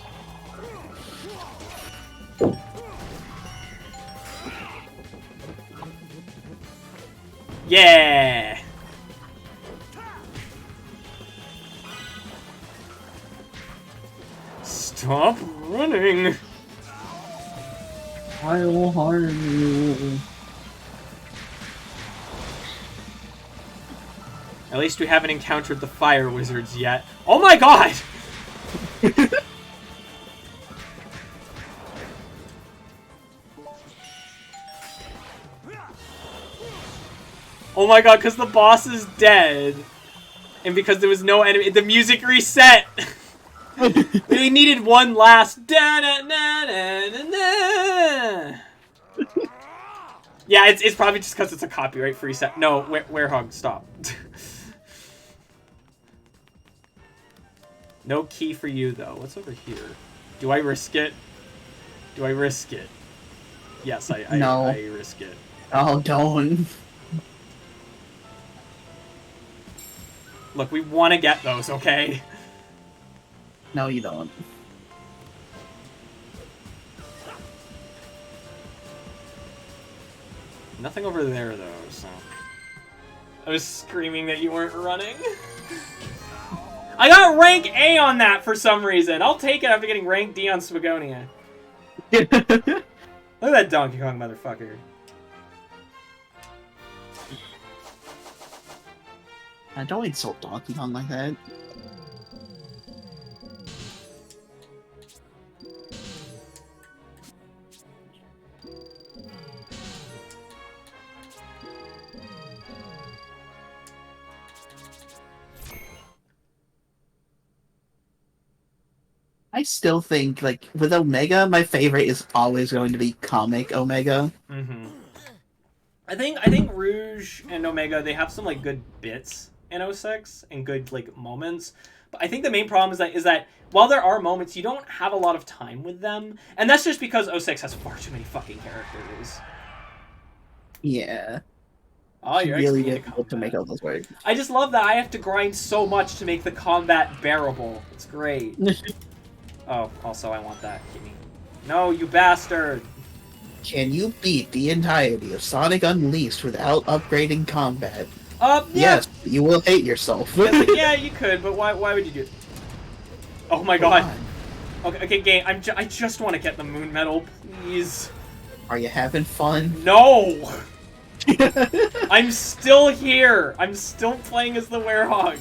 Yeah! Stop running! I will harm you. At least we haven't encountered the fire wizards yet. Oh my god! Oh my god, because the boss is dead. And because there was no enemy, the music reset! We needed one last da-da-da-da-da-da. Yeah, it's probably just because it's a copyright-free set. No, Werehog, stop. No key for you, though. What's over here? Do I risk it? Do I risk it? Yes, I risk it. Oh, don't. Look, we want to get those, okay? No, you don't. Nothing over there, though, so... I was screaming that you weren't running. I got rank A on that for some reason. I'll take it after getting rank D on Spagonia. Look at that Donkey Kong motherfucker. Don't insult Donkey Kong like that. I still think, like, with Omega, my favorite is always going to be Comic Omega. Mm-hmm. I think Rouge and Omega, they have some, like, good bits in 06 and good, like, moments. But I think the main problem is that while there are moments, you don't have a lot of time with them. And that's just because 06 has far too many fucking characters. Yeah. Oh, you're really XP difficult to make all those work. I just love that I have to grind so much to make the combat bearable. It's great. Oh, also I want that. Give me No, you bastard! Can you beat the entirety of Sonic Unleashed without upgrading combat? Yeah. Yes, you will hate yourself. Yeah, you could, but why would you do it? Oh my god. Come Okay, game, I just want to get the moon medal, please. on. Are you having fun? No! I'm still here! I'm still playing as the werehog.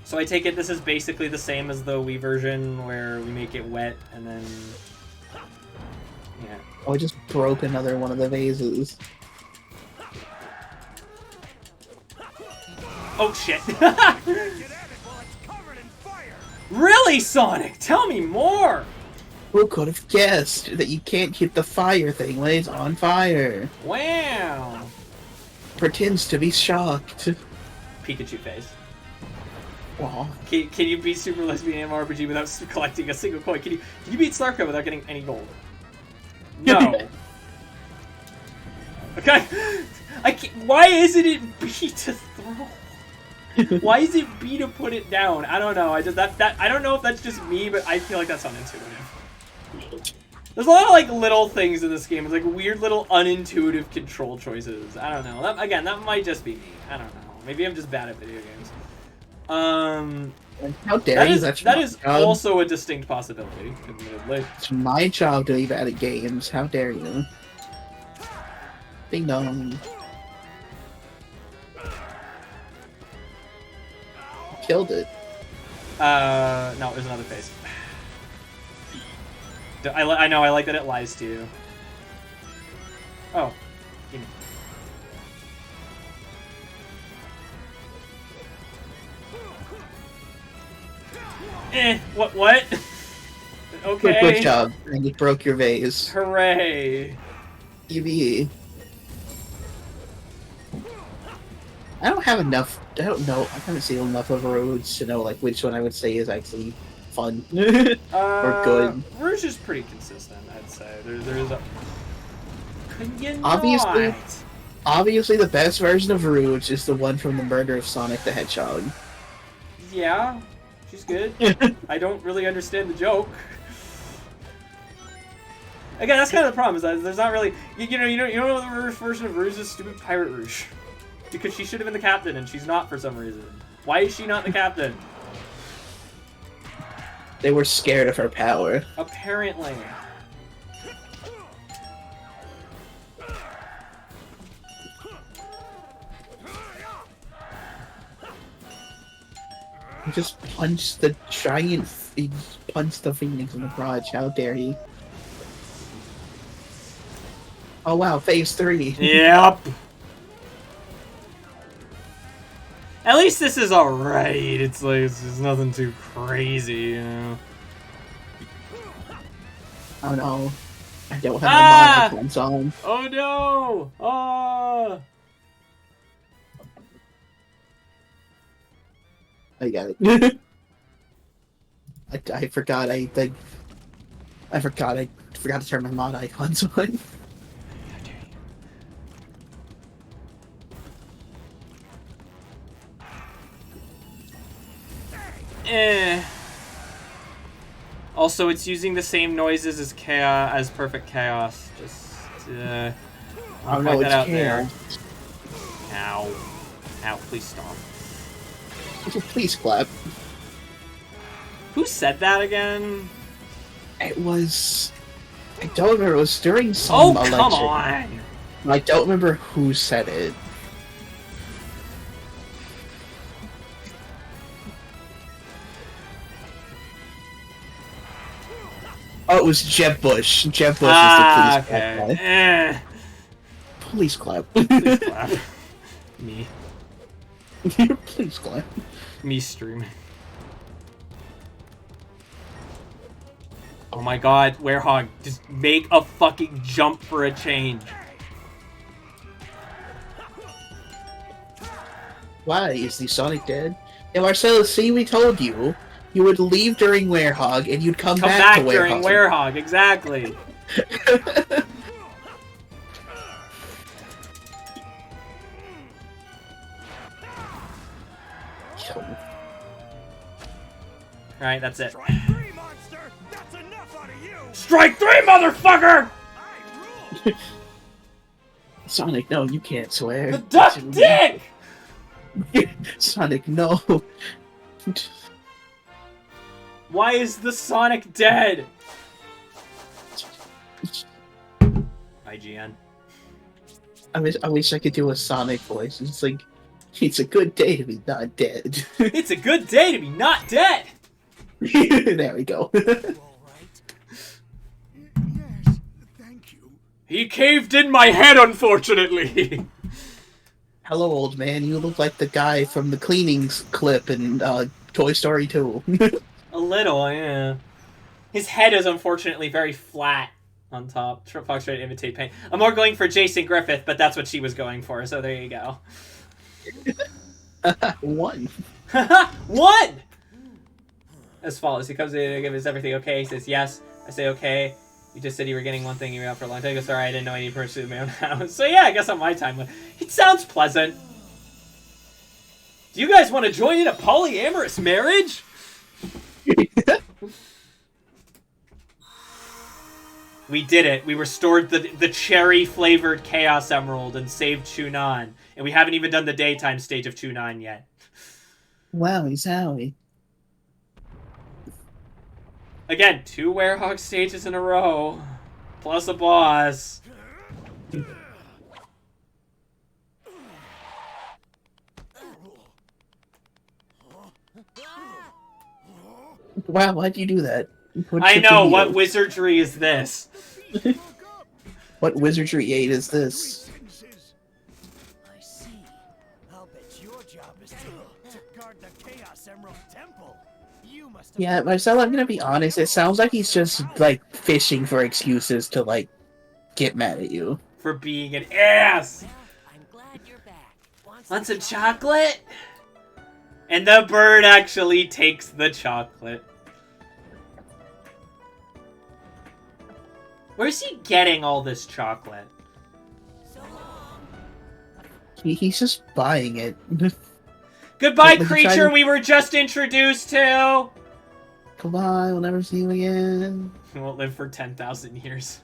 So I take it this is basically the same as the Wii version, where we make it wet, and then... Yeah. Oh, I just broke another one of the vases. Oh, shit. Get at it while it's covered in fire. Really, Sonic? Tell me more! Who could have guessed that you can't hit the fire thing when it's on fire? Wow. Pretends to be shocked. Pikachu face. Aw. Can you beat Super Lesbian MMORPG without collecting a single coin? Can you beat Slarka without getting any gold? No. Okay. I can't, why isn't it B to throw? Why is it B to put it down? I don't know. I don't know if that's just me, but I feel like that's unintuitive. There's a lot of like little things in this game. It's like weird little unintuitive control choices. I don't know. Again, that might just be me. I don't know. Maybe I'm just bad at video games. How dare you? That is also a distinct possibility, admittedly. It's my job to be bad at games. How dare you? Ding dong. Killed it. No, there's another face. I know, I like that it lies to you. Oh. Give me. What? Okay. Good job. And you broke your vase. Hooray. EVE. I don't have enough. I don't know. I haven't seen enough of roads to know like which one I would say is actually fun or good. Rouge is pretty consistent, I'd say. There's a. Couldn't you Obviously, not? obviously, the best version of Rouge is the one from the Murder of Sonic the Hedgehog. Yeah, she's good. I don't really understand the joke. Again, that's kind of the problem. Is that there's not really, you know the Rouge version of Rouge is stupid Pirate Rouge, because she should have been the captain and she's not for some reason. Why is she not the captain? They were scared of her power. Apparently. He just punched the giant. He punched the Phoenix in the garage. How dare he? Oh wow, phase 3. Yep. At least this is alright. It's like, it's nothing too crazy, you know. Oh no. I don't have my mod icons on. Oh no! Oh! I got it. I forgot I forgot to turn my mod icons on. Also, it's using the same noises as chaos, as Perfect Chaos. Just Oh point no, that it's out chaos. there. Ow! Ow! Please stop. Please clap. Who said that again? It was. I don't remember. It was during some Oh election. come on! I don't remember who said it. Oh, it was Jeb Bush. Jeb Bush is the police clap guy. Police clap. Please clap. Me. Please clap. Me streaming. Oh my god, Werehog, just make a fucking jump for a change. Why? Is the Sonic dead? Yeah, Marcellus, see, we told you. You would leave during Werehog, and you'd come back to Werehog. during Werehog, exactly. Alright, that's it. Strike three, monster! That's enough out of you! Strike 3, motherfucker! I rule! Sonic, no, you can't swear. The duck dick! Sonic, no. Why is the Sonic dead? IGN. I wish I could do a Sonic voice. It's like, it's a good day to be not dead. It's a good day to be not dead! There we go. All right. Yes, thank you. He caved in my head, unfortunately! Hello, old man. You look like the guy from the cleanings clip in Toy Story 2. A little, yeah. His head is unfortunately very flat on top. Fox tried to imitate paint. I'm more going for Jason Griffith, but that's what she was going for, so there you go. 1. 1! As follows. He comes in and gives everything okay. He says yes. I say okay. You just said you were getting one thing you were out for a long time. He goes, sorry, I didn't know I need to pursue my own house. So yeah, I guess on my time. It sounds pleasant. Do you guys want to join in a polyamorous marriage? We did it. We restored the cherry-flavored Chaos Emerald and saved Chunan. And we haven't even done the daytime stage of Chunan yet. Wowie zowie. Again, 2 Werehog stages in a row. Plus a boss. Wow, why'd you do that? I know, what wizardry is this? What wizardry aid is this? I see. I'll bet your job is to guard the Chaos Emerald Temple. You must have... Yeah, Marcel, I'm gonna be honest, it sounds like he's just, like, fishing for excuses to, like, get mad at you. For being an ass! I'm glad you're back. Want some chocolate? And the bird actually takes the chocolate. Where's he getting all this chocolate? He's just buying it. Goodbye, Like, creature we were just introduced to! Goodbye, we'll never see you again. He won't live for 10,000 years.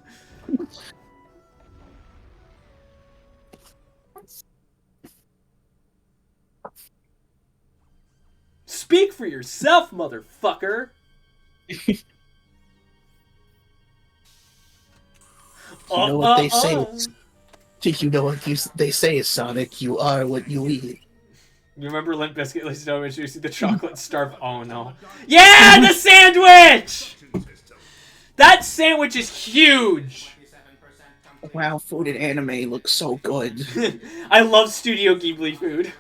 Speak for yourself, motherfucker! You know what they say. You know what they say, Sonic. You are what you eat. You remember Limp Bizkit, at least know you see the chocolate starve. Oh no. Yeah, the sandwich! That sandwich is huge! Wow, food in anime looks so good. I love Studio Ghibli food.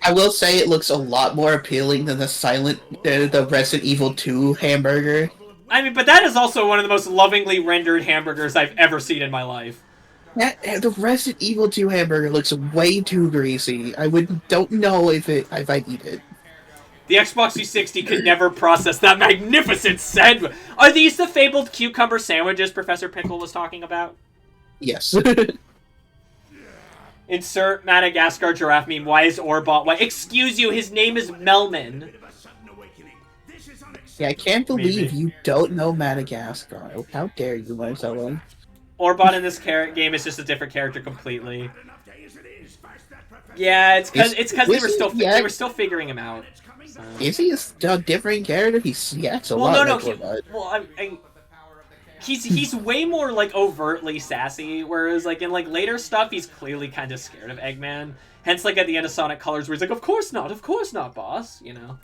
I will say it looks a lot more appealing than the Resident Evil 2 hamburger. I mean, but that is also one of the most lovingly rendered hamburgers I've ever seen in my life. The Resident Evil 2 hamburger looks way too greasy. Don't know if I'd eat it. The Xbox 360 could never process that magnificent sandwich. Are these the fabled cucumber sandwiches Professor Pickle was talking about? Yes. Insert Madagascar giraffe meme. Why is Orbot? Why? Excuse you, his name is Melman. Yeah, I can't believe you don't know Madagascar. How dare you, Marcelo? Orbot in this game is just a different character completely. Yeah, it's because they were still figuring him out. So. Is he a different character? He acts a lot like Orbot. Well, he's way more like overtly sassy, whereas like in like later stuff he's clearly kind of scared of Eggman. Hence, like at the end of Sonic Colors, where he's like, of course not, boss. You know.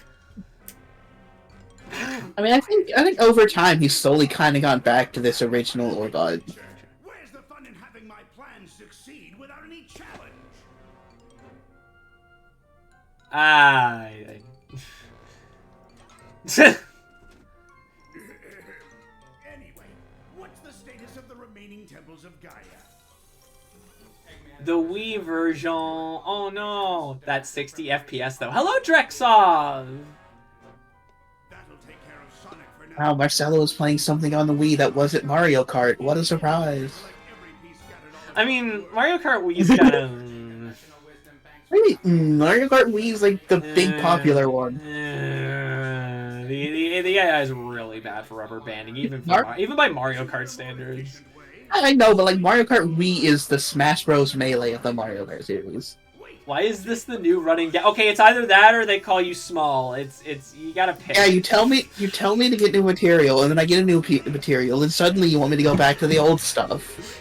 I mean, I think over time he's slowly kind of gone back to this original Orbot. Where's the fun in having my plans succeed without any challenge? Anyway, what's the status of the remaining temples of Gaia? The Wii version. Oh no, that's 60 FPS though. Hello, Drexov. Wow, Marcelo was playing something on the Wii that wasn't Mario Kart. What a surprise. I mean, Mario Kart Wii's kind of... Maybe Mario Kart Wii is like the big popular one. The the AI is really bad for rubber banding, even by Mario Kart standards. I know, but like Mario Kart Wii is the Smash Bros. Melee of the Mario Kart series. Why is this the new running gag? Okay, it's either that or they call you small. It's you gotta pick. Yeah, you tell me to get new material, and then I get a new material, and suddenly you want me to go back to the old stuff.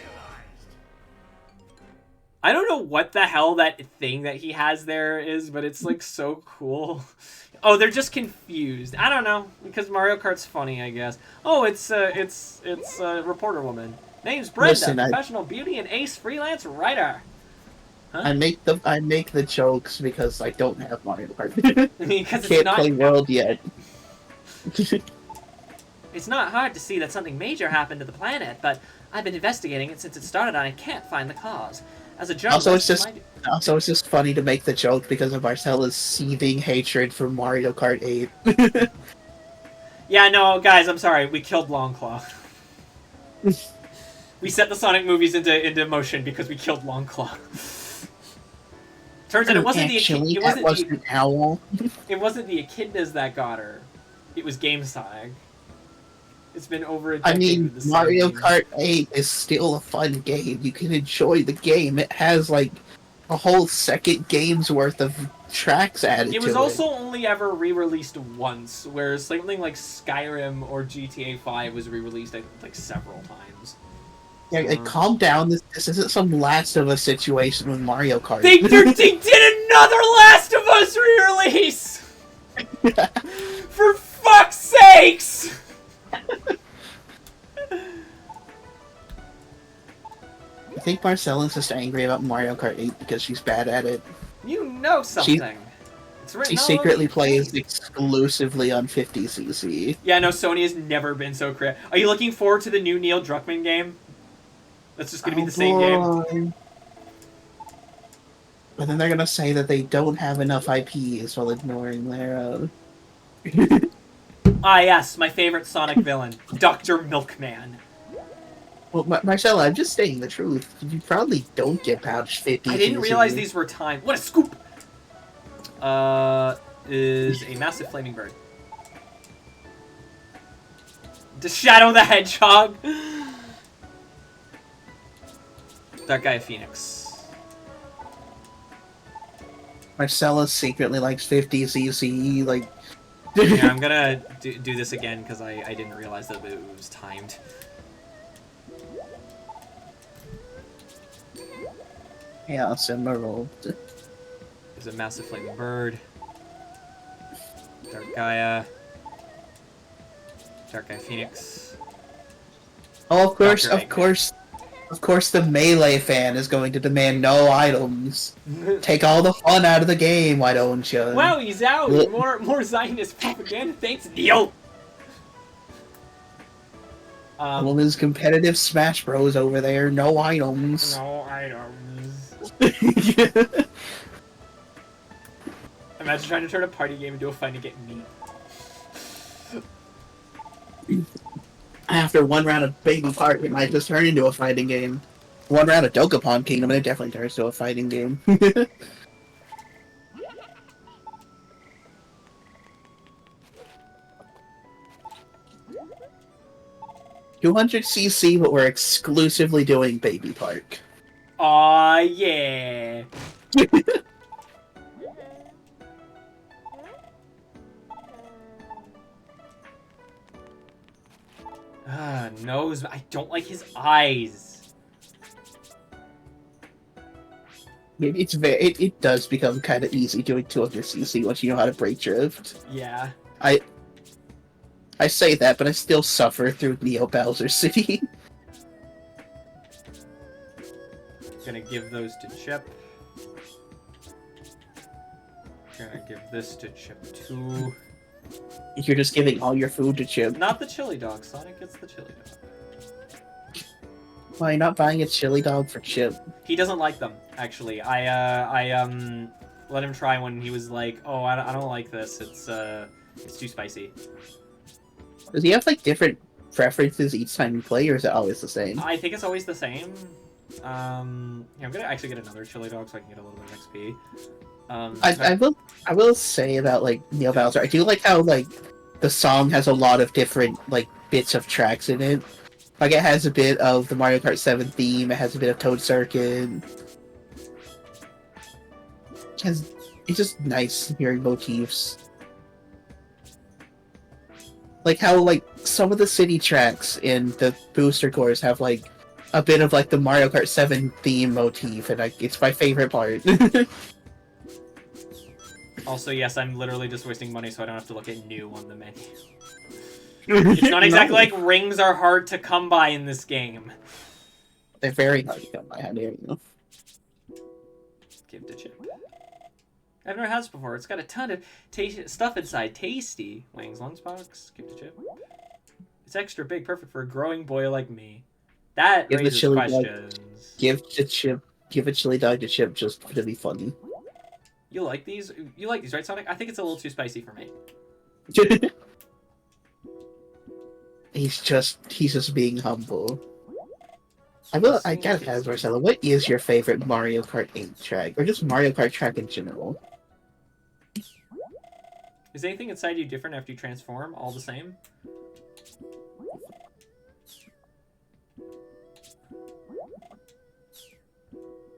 I don't know what the hell that thing that he has there is, but it's like so cool. Oh, they're just confused. I don't know, because Mario Kart's funny, I guess. Oh, it's reporter woman. Name's Brenda, Listen, professional beauty and ace freelance writer. Huh? I make the jokes because I don't have Mario Kart. Because Can't play World yet. It's not hard to see that something major happened to the planet, but I've been investigating it since it started and I can't find the cause. As a journalist, Also, it's just funny to make the joke because of Marcella's seething hatred for Mario Kart 8. Yeah, no, guys, I'm sorry. We killed Longclaw. We set the Sonic movies into motion because we killed Longclaw. Turns out it wasn't the Owl. It wasn't the echidnas that got her. It was Game Sonic. It's been over a decade. I mean, with the Mario same Kart 8 is still a fun game. You can enjoy the game. It has like a whole second game's worth of tracks added to it. It was also only ever re-released once, whereas something like Skyrim or GTA 5 was re-released like several times. Yeah, calm down. This isn't some Last of Us situation with Mario Kart. They did another Last of Us re-release! For fuck's sakes! I think Marcella's just angry about Mario Kart 8 because she's bad at it. You know something. She secretly plays exclusively on 50cc. Yeah, no, Sony has never been so creative. Are you looking forward to the new Neil Druckmann game? That's just gonna be the same game. But then they're gonna say that they don't have enough IPs while ignoring their Ah, yes, my favorite Sonic villain, Dr. Milkman. Well, Marcella, I'm just saying the truth. You probably don't get pouch 50. I didn't realize these were timed. What a scoop! Is a massive flaming bird. The Shadow the Hedgehog! That guy, Phoenix. Marcella secretly likes 50cc, like... Yeah, I'm gonna do this again because I didn't realize that it was timed. Chaos Emerald. There's a massive flaming bird. Dark Gaia. Dark Gaia Phoenix. Oh, of course the Melee fan is going to demand no items. Take all the fun out of the game, why don't you? Wow, he's out! More Zionist propaganda, thanks, Neil! Well, his competitive Smash Bros over there, no items. No items. Imagine trying to turn a party game into a fighting game. Neat. After one round of Baby Park, it might just turn into a fighting game. One round of Dokapon Kingdom, it definitely turns to a fighting game. 200cc, but we're exclusively doing Baby Park. Aw, yeah. Nose. I don't like his eyes. It does become kind of easy doing 200cc once you know how to brake drift. Yeah. I say that, but I still suffer through Neo Bowser City. Gonna give those to Chip. Gonna give this to Chip too. You're just giving all your food to Chip. Not the chili dog. Sonic gets the chili dog. Why not buying a chili dog for Chip? He doesn't like them, actually. I let him try when he was like, "Oh, I don't like this. It's too spicy." Does he have like different preferences each time you play, or is it always the same? I think it's always the same. Yeah, I'm gonna actually get another chili dog so I can get a little bit of XP. I will say about like Neo Bowser, I do like how like the song has a lot of different like bits of tracks in it. Like it has a bit of the Mario Kart 7 theme. It has a bit of Toad Circuit. It's just nice hearing motifs. Like how like some of the city tracks in the booster cores have like a bit of like the Mario Kart 7 theme motif, and like it's my favorite part. Also, yes, I'm literally just wasting money so I don't have to look at new on the menu. It's not exactly like rings are hard to come by in this game. They're very hard to come by. How dare you? Gift a chip. I've never had this before. It's got a ton of stuff inside. Tasty. Wings, lunchbox. Gift a chip. It's extra big, perfect for a growing boy like me. That Give the raises chili questions. Give a chili dog a chip just to be funny. You like these? You like these, right, Sonic? I think it's a little too spicy for me. He's just being humble. I gotta ask Marcella, what is your favorite Mario Kart 8 track? Or just Mario Kart track in general? Is anything inside you different after you transform? All the same?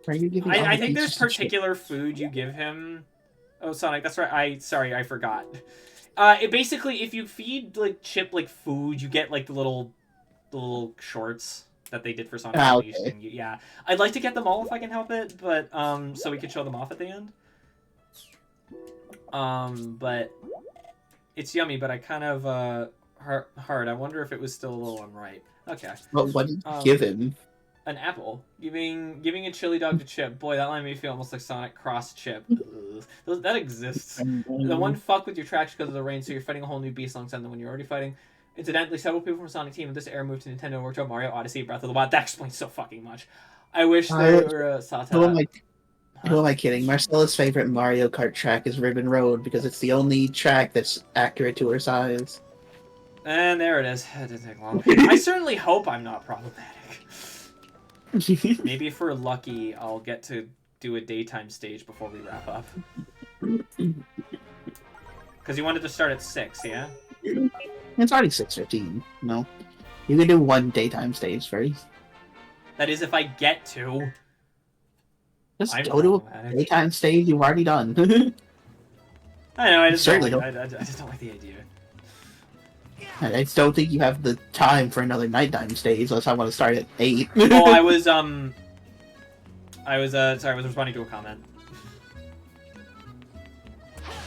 Are you giving I think there's particular food you give him. Oh, Sonic, that's right. Sorry, I forgot. It basically, if you feed like Chip like food, you get like the little shorts that they did for Sonic Unleashed. Okay. And yeah, I'd like to get them all if I can help it, but so we could show them off at the end. But it's yummy, but I kind of hard. I wonder if it was still a little unripe. Okay. But what did you give him? An apple. Giving a chili dog to Chip. Boy, that line made me feel almost like Sonic cross Chip. That exists. The one fuck with your tracks because of the rain, so you're fighting a whole new beast alongside the one you're already fighting. Incidentally, several people from Sonic Team of this era moved to Nintendo and worked on Mario Odyssey, Breath of the Wild. That explains so fucking much. I wish there were Sata. Who am I kidding? Marcella's favorite Mario Kart track is Ribbon Road because it's the only track that's accurate to her size. And there it is. It didn't take long. I certainly hope I'm not problematic. Maybe if we're lucky, I'll get to do a daytime stage before we wrap up. Because you wanted to start at 6, yeah? It's already 6:15. No, you can do one daytime stage first. That is if I get to. Just I'm go to a problematic. daytime stage. You've already done. I know. I just Certainly don't like the idea. I just don't think you have the time for another nighttime stage unless I want to start at 8. Oh, I was responding to a comment.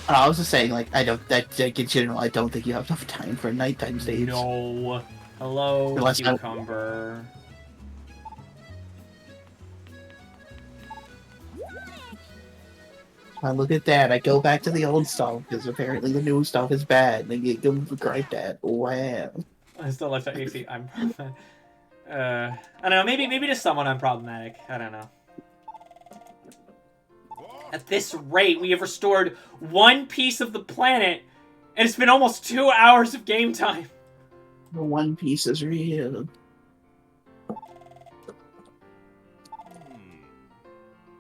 I was just saying, like, in general, I don't think you have enough time for a nighttime stage. No. Hello, Unless cucumber. Look at that. I go back to the old stuff because apparently the new stuff is bad. And you give them gripe that. Wow. I still left out AC. I'm I don't know, maybe to someone I'm problematic. I don't know. At this rate, we have restored one piece of the planet, and it's been almost 2 hours of game time. The One Piece is real.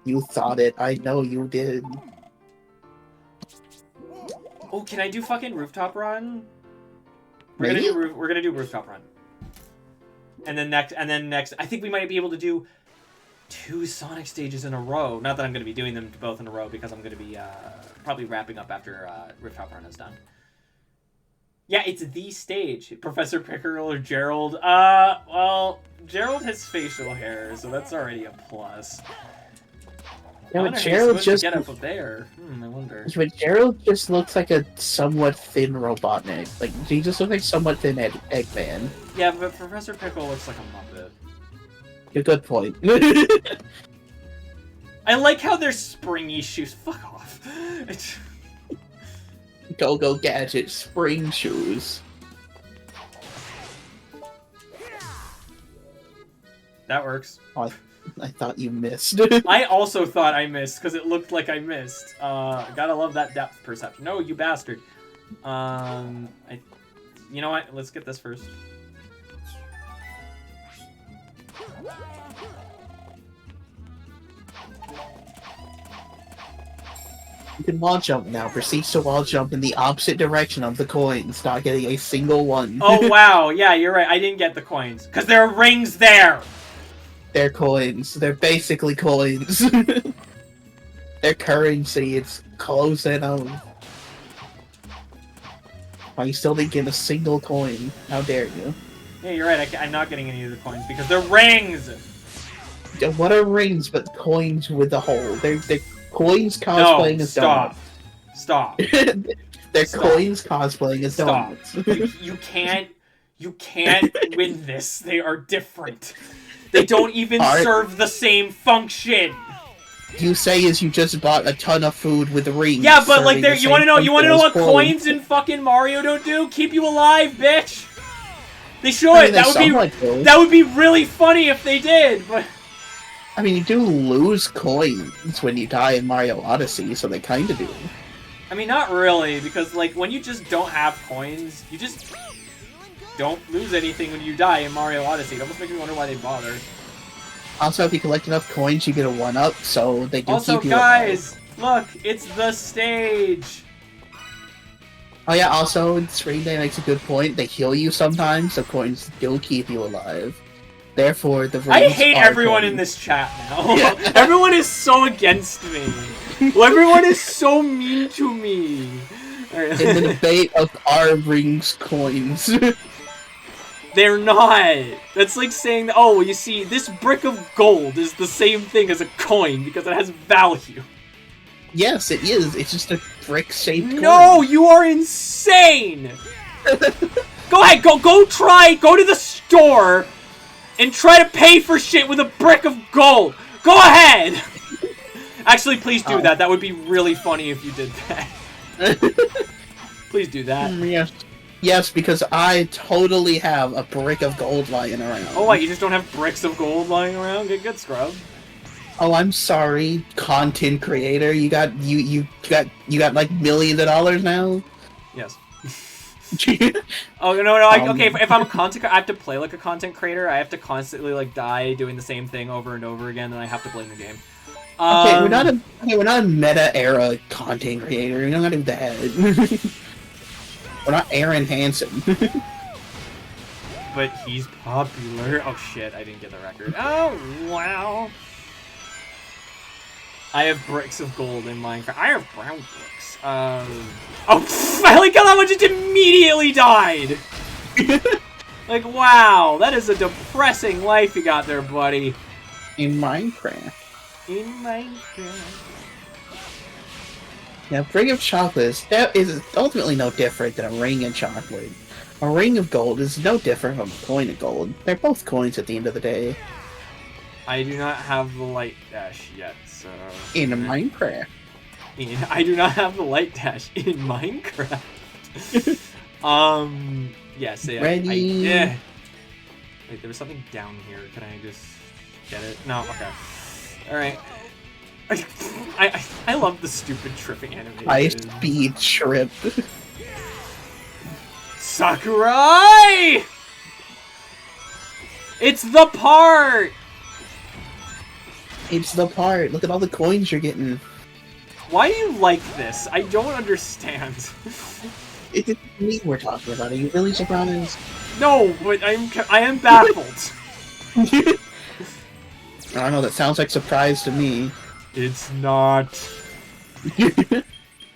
You thought it. I know you did. Oh, can I do fucking rooftop run? Maybe? We're gonna do rooftop run. And then next, I think we might be able to do 2 Sonic stages in a row. Not that I'm going to be doing them both in a row because I'm going to be probably wrapping up after Rooftop Run is done. Yeah, it's the stage. Professor Pickerel or Gerald? Well, Gerald has facial hair, so that's already a plus. Yeah, I but wonder Gerald how just get up there. I wonder. But Gerald just looks like a somewhat thin Robotnik. Like he just looks like somewhat thin Eggman. Yeah, but Professor Pickle looks like a Muppet. A good point. I like how they're springy shoes. Fuck off. Go Gadget spring shoes. That works. Oh, I thought you missed. I also thought I missed because it looked like I missed. Gotta love that depth perception. No, you bastard. You know what? Let's get this first. You can wall jump now. Proceed to wall jump in the opposite direction of the coins, not getting a single one. Oh, wow. Yeah, you're right. I didn't get the coins. Because there are rings there! They're coins. They're basically coins. They're currency. It's close enough. Why you still didn't get a single coin? How dare you? Yeah, you're right. I'm not getting any of the coins because they're rings! What are rings but coins with a hole? They're coins No, cosplaying as stop. donuts. Stop. They're Stop. coins cosplaying as Stop. donuts. You can't win this. They are different. They don't even serve the same function. You say is you just bought a ton of food with rings. Yeah, but like, serving the you want to know? same You want to know what function as coins in fucking Mario don't do? Keep you alive, bitch. They should. I mean, That would be really funny if they did. But I mean, you do lose coins when you die in Mario Odyssey, so they kind of do. I mean, not really, because like when you just don't have coins, you just don't lose anything when you die in Mario Odyssey. It almost makes me wonder why they bother. Also, if you collect enough coins, you get a 1-up, so they do Also, keep you guys, look, it's the stage. Oh yeah, also, Screen Day makes a good point. They heal you sometimes, so coins do keep you alive. Therefore, the I rings hate are everyone coins. in this chat now. Everyone is so against me. Everyone is so mean to me. In the debate of are rings coins. They're not. That's like saying, that, oh, you see, this brick of gold is the same thing as a coin because it has value. Yes, it is. It's just a brick-shaped coin. No, you are insane! Go ahead, go to the store and try to pay for shit with a brick of gold. Go ahead! Actually, please do that. That would be really funny if you did that. Please do that. Yes. Yes, because I totally have a brick of gold lying around. Oh, what? You just don't have bricks of gold lying around? Get good, scrub. Oh, I'm sorry, content creator. You got like millions of dollars now. Yes. Oh no! Okay, if I'm a content, I have to play like a content creator. I have to constantly like die doing the same thing over and over again, and I have to blame the game. Okay, we're not a meta era content creator. We're not do that. We're not Aaron Hansen. But he's popular. Oh shit! I didn't get the record. Oh wow! I have bricks of gold in Minecraft. I have brown bricks. Oh, I like how that one just immediately died. Like, wow, that is a depressing life you got there, buddy. In Minecraft. In Minecraft. Now, ring of chocolate is ultimately no different than a ring of chocolate. A ring of gold is no different from a coin of gold. They're both coins at the end of the day. I do not have the light dash yet, so... In Minecraft. I do not have the light dash in Minecraft. Yes, yeah, Ready? yeah. Wait, there was something down here. Can I just get it? No, okay. Alright. I love the stupid tripping animation. High speed trip. Sakurai! It's the part! It's the part. Look at all the coins you're getting. Why do you like this? I don't understand. It's me we're talking about. Are you really surprised? No, but I am baffled. I don't know. That sounds like surprise to me. It's not.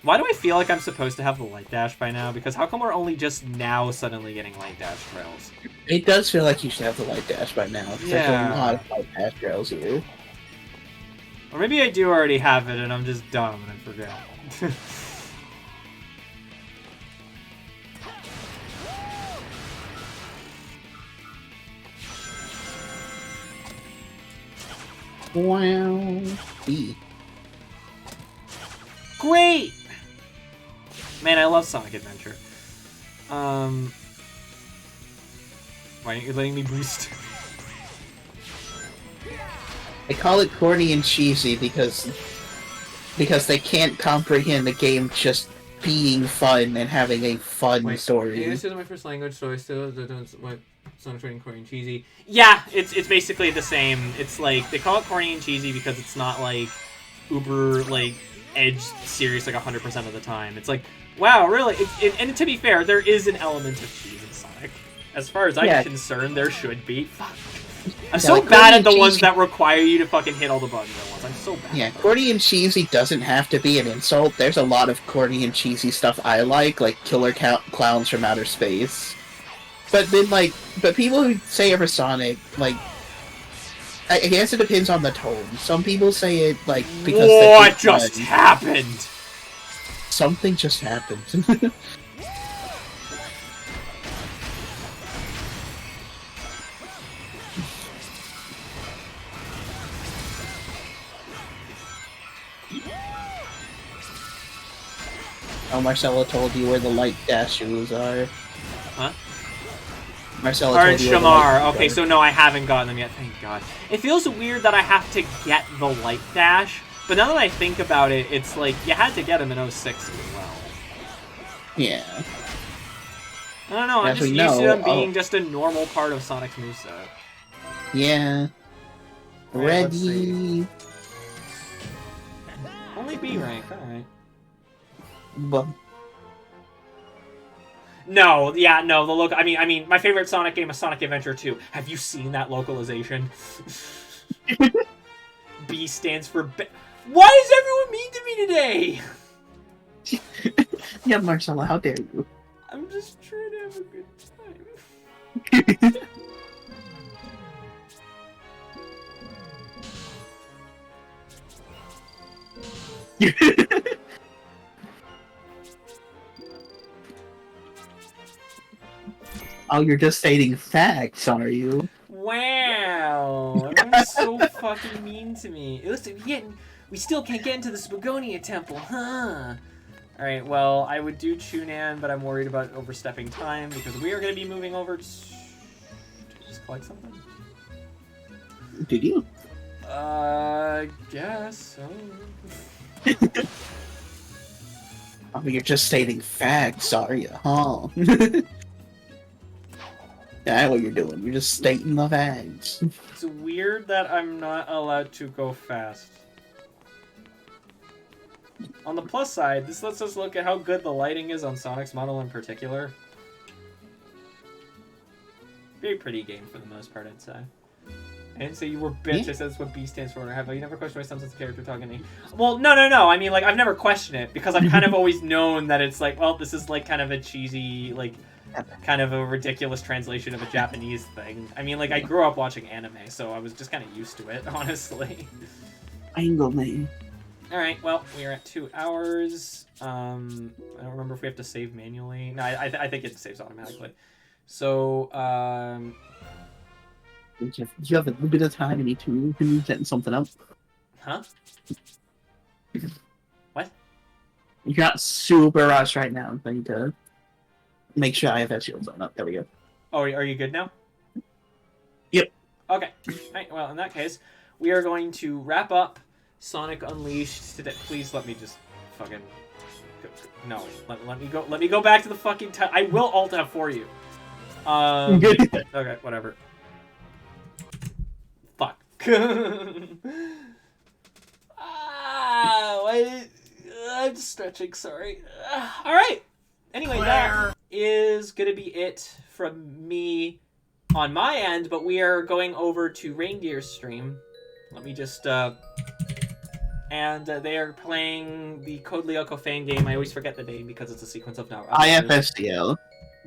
Why do I feel like I'm supposed to have the light dash by now? Because how come we're only just now suddenly getting light dash trails? It does feel like you should have the light dash by now. There's Yeah. a lot of light dash trails here. Or maybe I do already have it and I'm just dumb and I forgot. Wow. B. Great! Man, I love Sonic Adventure. Why aren't you letting me boost? They call it corny and cheesy because they can't comprehend the game just being fun and having a fun story. English isn't my first language, so I still don't what Sonic's rating corny and cheesy. Yeah, it's basically the same. It's like they call it corny and cheesy because it's not like uber like edge serious like 100% of the time. It's like, wow, really? And to be fair, there is an element of cheese in Sonic. As far as I'm concerned, there should be. Fuck. I'm so like, bad at the cheesy ones that require you to fucking hit all the buttons at once. I'm so bad. Yeah, corny and cheesy doesn't have to be an insult. There's a lot of corny and cheesy stuff I like Killer Clowns from Outer Space. But then, but people who say it for Sonic, I guess it depends on the tone. Some people say it, because what just happened? Something just happened. Oh, Marcella told you where the light dash shoes are. Huh? Marcella Or told you where the Shamar. light Okay, so no, I haven't gotten them yet. Thank God. It feels weird that I have to get the light dash, but now that I think about it, it's like you had to get them in 06 as well. Yeah. I don't know. I'm As just we used to know, them being just a normal part of Sonic's moveset. Yeah. Alright, let's Ready. Only B rank. All right. But No, yeah, no. The local. I mean, my favorite Sonic game is Sonic Adventure 2. Have you seen that localization? B stands for. Why is everyone mean to me today? yeah, Marcella, how dare you? I'm just trying to have a good time. Oh, you're just stating facts, are you? Wow, everyone's so fucking mean to me. Listen, we still can't get into the Spagonia Temple, huh? Alright, well, I would do Chunan, but I'm worried about overstepping time, because we are going to be moving over to just collect something. Did you? Guess so. Oh, you're just stating facts, are you? Huh? That's what you're doing. You're just stating the facts. It's weird that I'm not allowed to go fast. On the plus side, this lets us look at how good the lighting is on Sonic's model in particular. Very pretty game for the most part, I'd say. I didn't say you were bitch, I said that's what B stands for. Have you never questioned my son's sense of character talking to me? Well, no. I mean, I've never questioned it, because I've kind of always known that it's like, well, this is kind of a cheesy, kind of a ridiculous translation of a Japanese thing. I mean, I grew up watching anime, so I was just kind of used to it, honestly. Angle me. Alright, well, we are at 2 hours. I don't remember if we have to save manually. No, I think it saves automatically. So, You have a little bit of time, you need to setting something up. Huh? What? You're not super rushed right now. I need to make sure I have that shields on. There we go. Oh, are you good now? Yep. Okay. Alright, well, in that case, we are going to wrap up Sonic Unleashed today. Please let me just fucking... No, let me go. Let me go back to the fucking... I will alt F for you. Okay, whatever. Fuck. I'm stretching, sorry. Alright. Anyway, that is going to be it from me on my end, but we are going over to Reindeer's stream. Let me just, and they are playing the Code Lyoko fan game. I always forget the name because it's a sequence of now. IFSTL.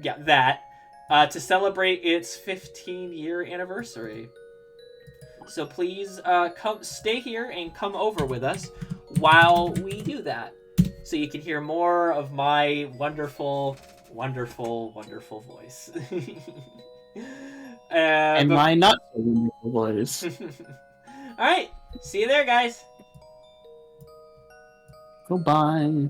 Yeah, that. To celebrate its 15-year anniversary. So please stay here and come over with us while we do that. So you can hear more of my wonderful, wonderful, wonderful voice. And my not so wonderful voice. Alright, see you there, guys. Goodbye.